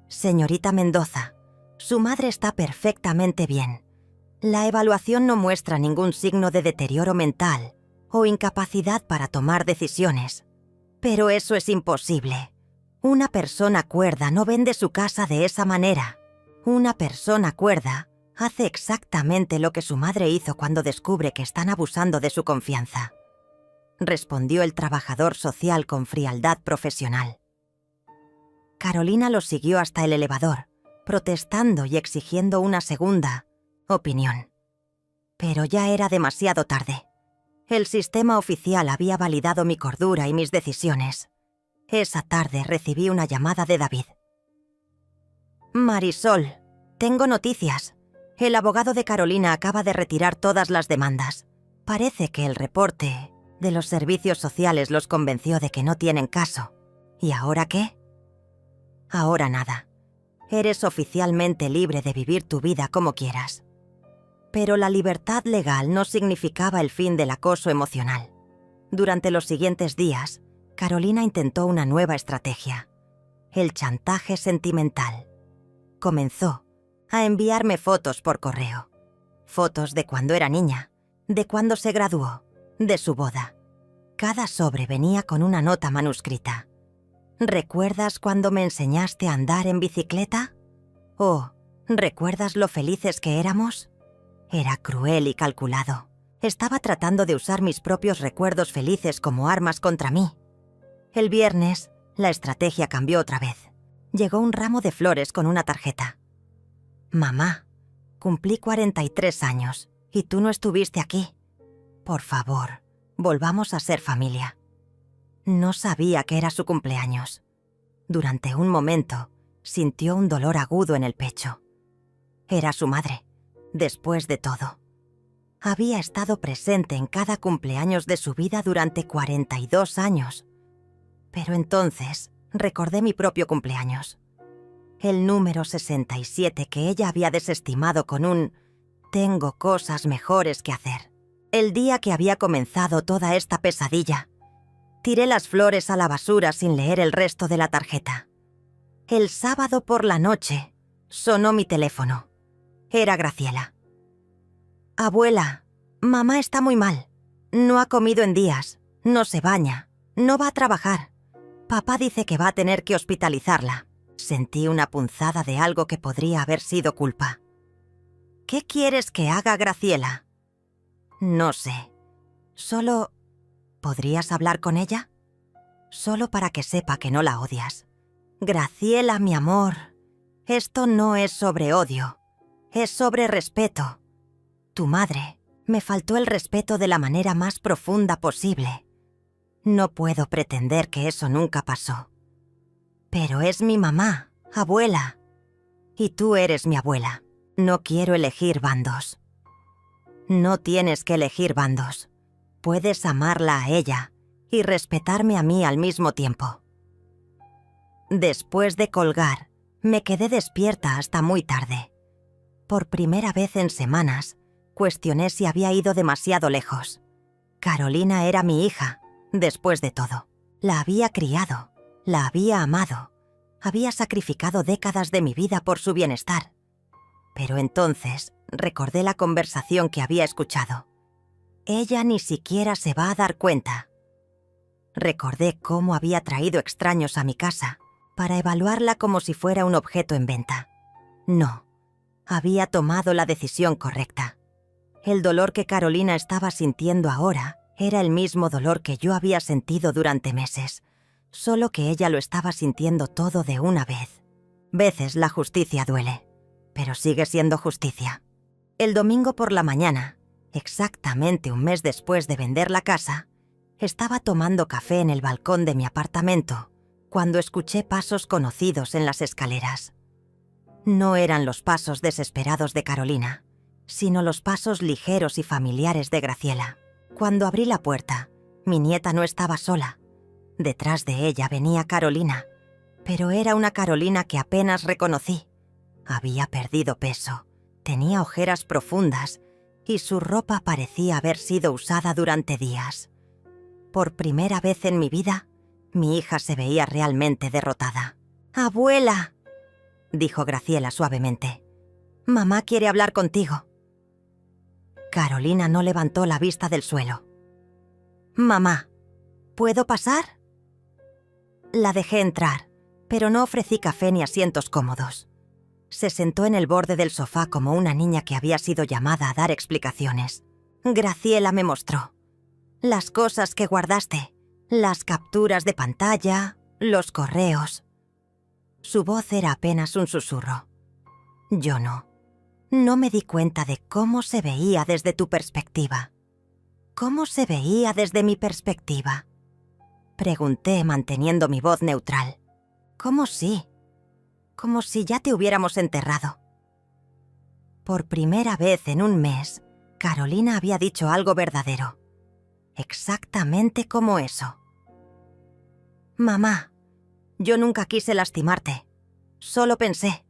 Speaker 1: Señorita Mendoza, su madre está perfectamente bien. La evaluación no muestra ningún signo de deterioro mental o incapacidad para tomar decisiones. Pero eso es imposible. Una persona cuerda no vende su casa de esa manera. Una persona cuerda hace exactamente lo que su madre hizo cuando descubre que están abusando de su confianza, respondió el trabajador social con frialdad profesional. Carolina lo siguió hasta el elevador, protestando y exigiendo una segunda opinión. Pero ya era demasiado tarde. El sistema oficial había validado mi cordura y mis decisiones. Esa tarde recibí una llamada de David. Marisol, tengo noticias. El abogado de Carolina acaba de retirar todas las demandas. Parece que el reporte de los servicios sociales los convenció de que no tienen caso. ¿Y ahora qué? Ahora nada. Eres oficialmente libre de vivir tu vida como quieras. Pero la libertad legal no significaba el fin del acoso emocional. Durante los siguientes días, Carolina intentó una nueva estrategia: el chantaje sentimental. Comenzó a enviarme fotos por correo. Fotos de cuando era niña, de cuando se graduó, de su boda. Cada sobre venía con una nota manuscrita. ¿Recuerdas cuando me enseñaste a andar en bicicleta? ¿O recuerdas lo felices que éramos? Era cruel y calculado. Estaba tratando de usar mis propios recuerdos felices como armas contra mí. El viernes, la estrategia cambió otra vez. Llegó un ramo de flores con una tarjeta. Mamá, cumplí 43 años y tú no estuviste aquí. Por favor, volvamos a ser familia. No sabía que era su cumpleaños. Durante un momento, sintió un dolor agudo en el pecho. Era su madre, después de todo. Había estado presente en cada cumpleaños de su vida durante 42 años. Pero entonces recordé mi propio cumpleaños. El número 67 que ella había desestimado con un «tengo cosas mejores que hacer». El día que había comenzado toda esta pesadilla. Tiré las flores a la basura sin leer el resto de la tarjeta. El sábado por la noche sonó mi teléfono. Era Graciela. «Abuela, mamá está muy mal. No ha comido en días, no se baña, no va a trabajar. Papá dice que va a tener que hospitalizarla». Sentí una punzada de algo que podría haber sido culpa. «¿Qué quieres que haga, Graciela?» «No sé. Solo... ¿podrías hablar con ella? Solo para que sepa que no la odias. Graciela, mi amor, esto no es sobre odio, es sobre respeto. Tu madre me faltó el respeto de la manera más profunda posible. No puedo pretender que eso nunca pasó. Pero es mi mamá, abuela. Y tú eres mi abuela. No quiero elegir bandos». «No tienes que elegir bandos. Puedes amarla a ella y respetarme a mí al mismo tiempo». Después de colgar, me quedé despierta hasta muy tarde. Por primera vez en semanas, Cuestioné si había ido demasiado lejos. Carolina era mi hija, después de todo. La había criado, la había amado, había sacrificado décadas de mi vida por su bienestar. Pero entonces recordé la conversación que había escuchado. Ella ni siquiera se va a dar cuenta. Recordé cómo había traído extraños a mi casa para evaluarla como si fuera un objeto en venta. No, había tomado la decisión correcta. El dolor que Carolina estaba sintiendo ahora era el mismo dolor que yo había sentido durante meses, solo que ella lo estaba sintiendo todo de una vez. Veces la justicia duele, pero sigue siendo justicia. El domingo por la mañana, exactamente un mes después de vender la casa, estaba tomando café en el balcón de mi apartamento cuando escuché pasos conocidos en las escaleras. No eran los pasos desesperados de Carolina, sino los pasos ligeros y familiares de Graciela. Cuando abrí la puerta, mi nieta no estaba sola. Detrás de ella venía Carolina, pero era una Carolina que apenas reconocí. Había perdido peso, tenía ojeras profundas y su ropa parecía haber sido usada durante días. Por primera vez en mi vida, mi hija se veía realmente derrotada. «¡Abuela!», dijo Graciela suavemente. «Mamá quiere hablar contigo». Carolina no levantó la vista del suelo. «Mamá, ¿puedo pasar?». La dejé entrar, pero no ofrecí café ni asientos cómodos. Se sentó en el borde del sofá como una niña que había sido llamada a dar explicaciones. Graciela me mostró las cosas que guardaste, las capturas de pantalla, los correos. Su voz era apenas un susurro. Yo no. No me di cuenta de cómo se veía desde tu perspectiva. ¿Cómo se veía desde mi perspectiva?, pregunté manteniendo mi voz neutral. ¿Cómo sí? Como si ya te hubiéramos enterrado. Por primera vez en un mes, Carolina había dicho algo verdadero. Exactamente como eso. «Mamá, yo nunca quise lastimarte. Solo pensé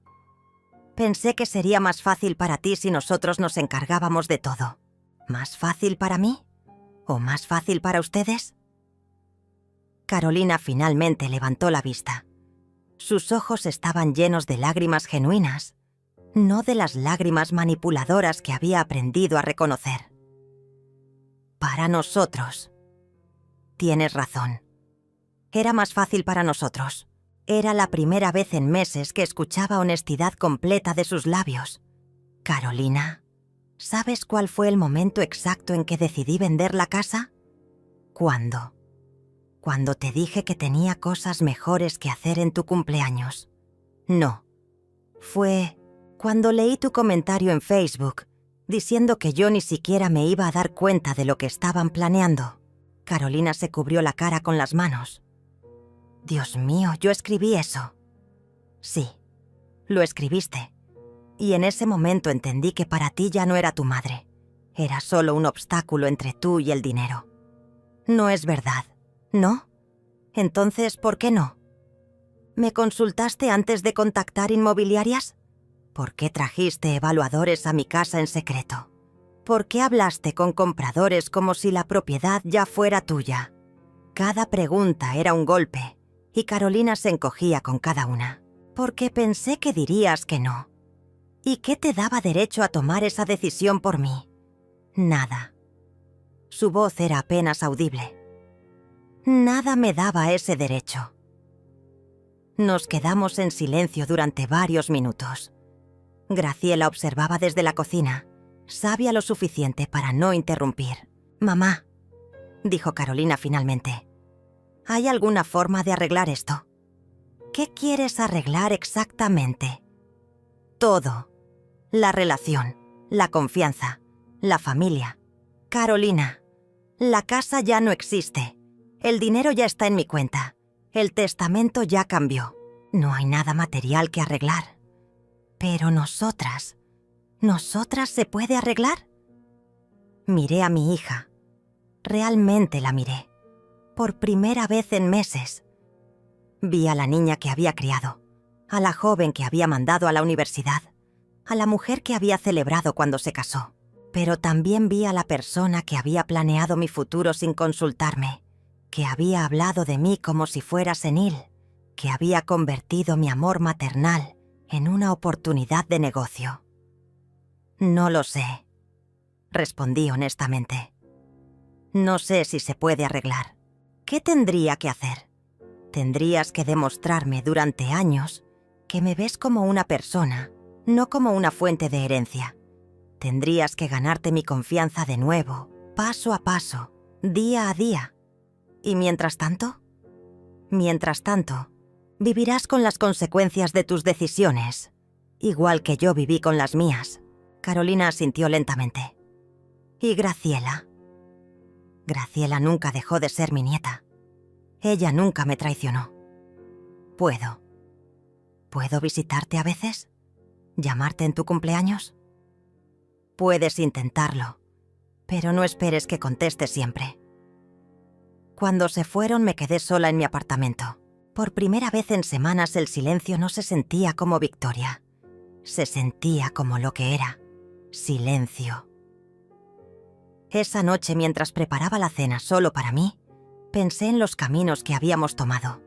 Speaker 1: que sería más fácil para ti si nosotros nos encargábamos de todo. ¿Más fácil para mí? ¿O más fácil para ustedes?». Carolina finalmente levantó la vista. Sus ojos estaban llenos de lágrimas genuinas, no de las lágrimas manipuladoras que había aprendido a reconocer. «Para nosotros. Tienes razón. Era más fácil para nosotros». Era la primera vez en meses que escuchaba honestidad completa de sus labios. «Carolina, ¿sabes cuál fue el momento exacto en que decidí vender la casa? ¿Cuándo? Cuando te dije que tenía cosas mejores que hacer en tu cumpleaños. No. Fue cuando leí tu comentario en Facebook diciendo que yo ni siquiera me iba a dar cuenta de lo que estaban planeando». Carolina se cubrió la cara con las manos. «Dios mío, yo escribí eso». «Sí, lo escribiste. Y en ese momento entendí que para ti ya no era tu madre. Era solo un obstáculo entre tú y el dinero». «No es verdad, ¿no? Entonces, ¿por qué no? ¿Me consultaste antes de contactar inmobiliarias? ¿Por qué trajiste evaluadores a mi casa en secreto? ¿Por qué hablaste con compradores como si la propiedad ya fuera tuya?». Cada pregunta era un golpe, y Carolina se encogía con cada una. «Porque pensé que dirías que no». «¿Y qué te daba derecho a tomar esa decisión por mí?». «Nada». Su voz era apenas audible. «Nada me daba ese derecho». Nos quedamos en silencio durante varios minutos. Graciela observaba desde la cocina, sabia lo suficiente para no interrumpir. «Mamá», dijo Carolina finalmente, ¿hay alguna forma de arreglar esto?». «¿Qué quieres arreglar exactamente?». «Todo. La relación, la confianza, la familia. Carolina, la casa ya no existe. El dinero ya está en mi cuenta. El testamento ya cambió. No hay nada material que arreglar. Pero ¿nosotras se puede arreglar?». Miré a mi hija. Realmente la miré. Por primera vez en meses. Vi a la niña que había criado, a la joven que había mandado a la universidad, a la mujer que había celebrado cuando se casó. Pero también vi a la persona que había planeado mi futuro sin consultarme, que había hablado de mí como si fuera senil, que había convertido mi amor maternal en una oportunidad de negocio. No lo sé, respondí honestamente. No sé si se puede arreglar. ¿Qué tendría que hacer? Tendrías que demostrarme durante años que me ves como una persona, no como una fuente de herencia. Tendrías que ganarte mi confianza de nuevo, paso a paso, día a día. ¿Y mientras tanto? Mientras tanto, vivirás con las consecuencias de tus decisiones, igual que yo viví con las mías. Carolina asintió lentamente. ¿Y Graciela? Graciela nunca dejó de ser mi nieta. Ella nunca me traicionó. ¿Puedo visitarte a veces? ¿Llamarte en tu cumpleaños? Puedes intentarlo, pero no esperes que conteste siempre. Cuando se fueron me quedé sola en mi apartamento. Por primera vez en semanas el silencio no se sentía como victoria. Se sentía como lo que era: silencio. Esa noche, mientras preparaba la cena solo para mí, pensé en los caminos que habíamos tomado.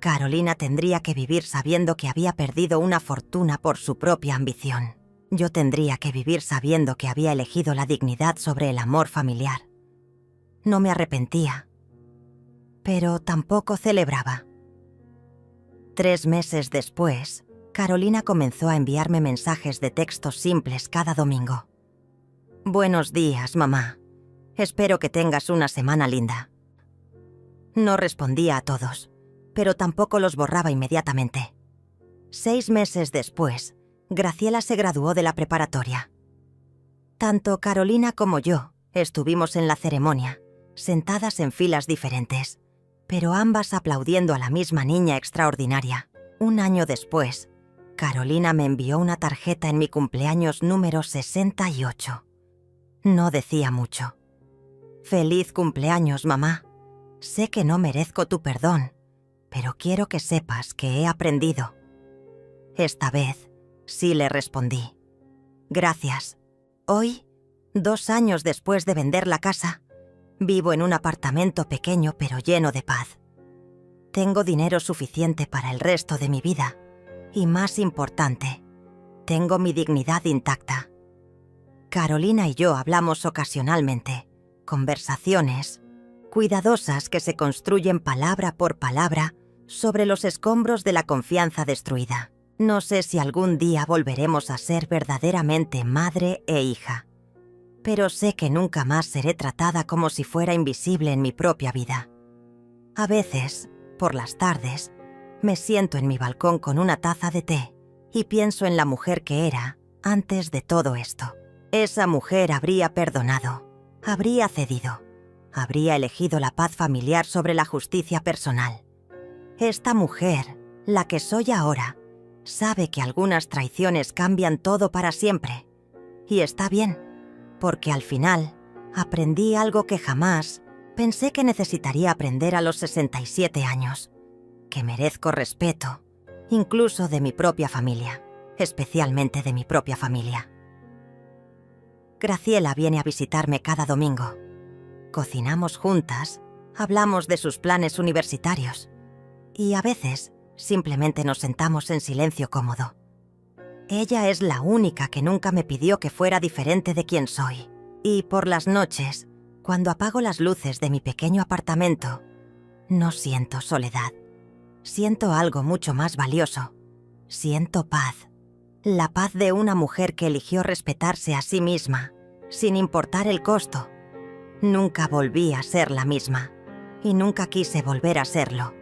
Speaker 1: Carolina tendría que vivir sabiendo que había perdido una fortuna por su propia ambición. Yo tendría que vivir sabiendo que había elegido la dignidad sobre el amor familiar. No me arrepentía, pero tampoco celebraba. 3 meses después, Carolina comenzó a enviarme mensajes de texto simples cada domingo. «Buenos días, mamá. Espero que tengas una semana linda». No respondía a todos, pero tampoco los borraba inmediatamente. 6 meses después, Graciela se graduó de la preparatoria. Tanto Carolina como yo estuvimos en la ceremonia, sentadas en filas diferentes, pero ambas aplaudiendo a la misma niña extraordinaria. 1 año después, Carolina me envió una tarjeta en mi cumpleaños número 68. No decía mucho. «Feliz cumpleaños, mamá. Sé que no merezco tu perdón, pero quiero que sepas que he aprendido». Esta vez sí le respondí. «Gracias. Hoy, 2 años después de vender la casa, vivo en un apartamento pequeño pero lleno de paz. Tengo dinero suficiente para el resto de mi vida y, más importante, tengo mi dignidad intacta». Carolina y yo hablamos ocasionalmente, conversaciones cuidadosas que se construyen palabra por palabra sobre los escombros de la confianza destruida. No sé si algún día volveremos a ser verdaderamente madre e hija, pero sé que nunca más seré tratada como si fuera invisible en mi propia vida. A veces, por las tardes, me siento en mi balcón con una taza de té y pienso en la mujer que era antes de todo esto. Esa mujer habría perdonado, habría cedido, habría elegido la paz familiar sobre la justicia personal. Esta mujer, la que soy ahora, sabe que algunas traiciones cambian todo para siempre. Y está bien, porque al final aprendí algo que jamás pensé que necesitaría aprender a los 67 años, que merezco respeto, incluso de mi propia familia, especialmente de mi propia familia. Graciela viene a visitarme cada domingo. Cocinamos juntas, hablamos de sus planes universitarios y a veces simplemente nos sentamos en silencio cómodo. Ella es la única que nunca me pidió que fuera diferente de quien soy. Y por las noches, cuando apago las luces de mi pequeño apartamento, no siento soledad. Siento algo mucho más valioso. Siento paz. La paz de una mujer que eligió respetarse a sí misma, sin importar el costo. Nunca volví a ser la misma, y nunca quise volver a serlo.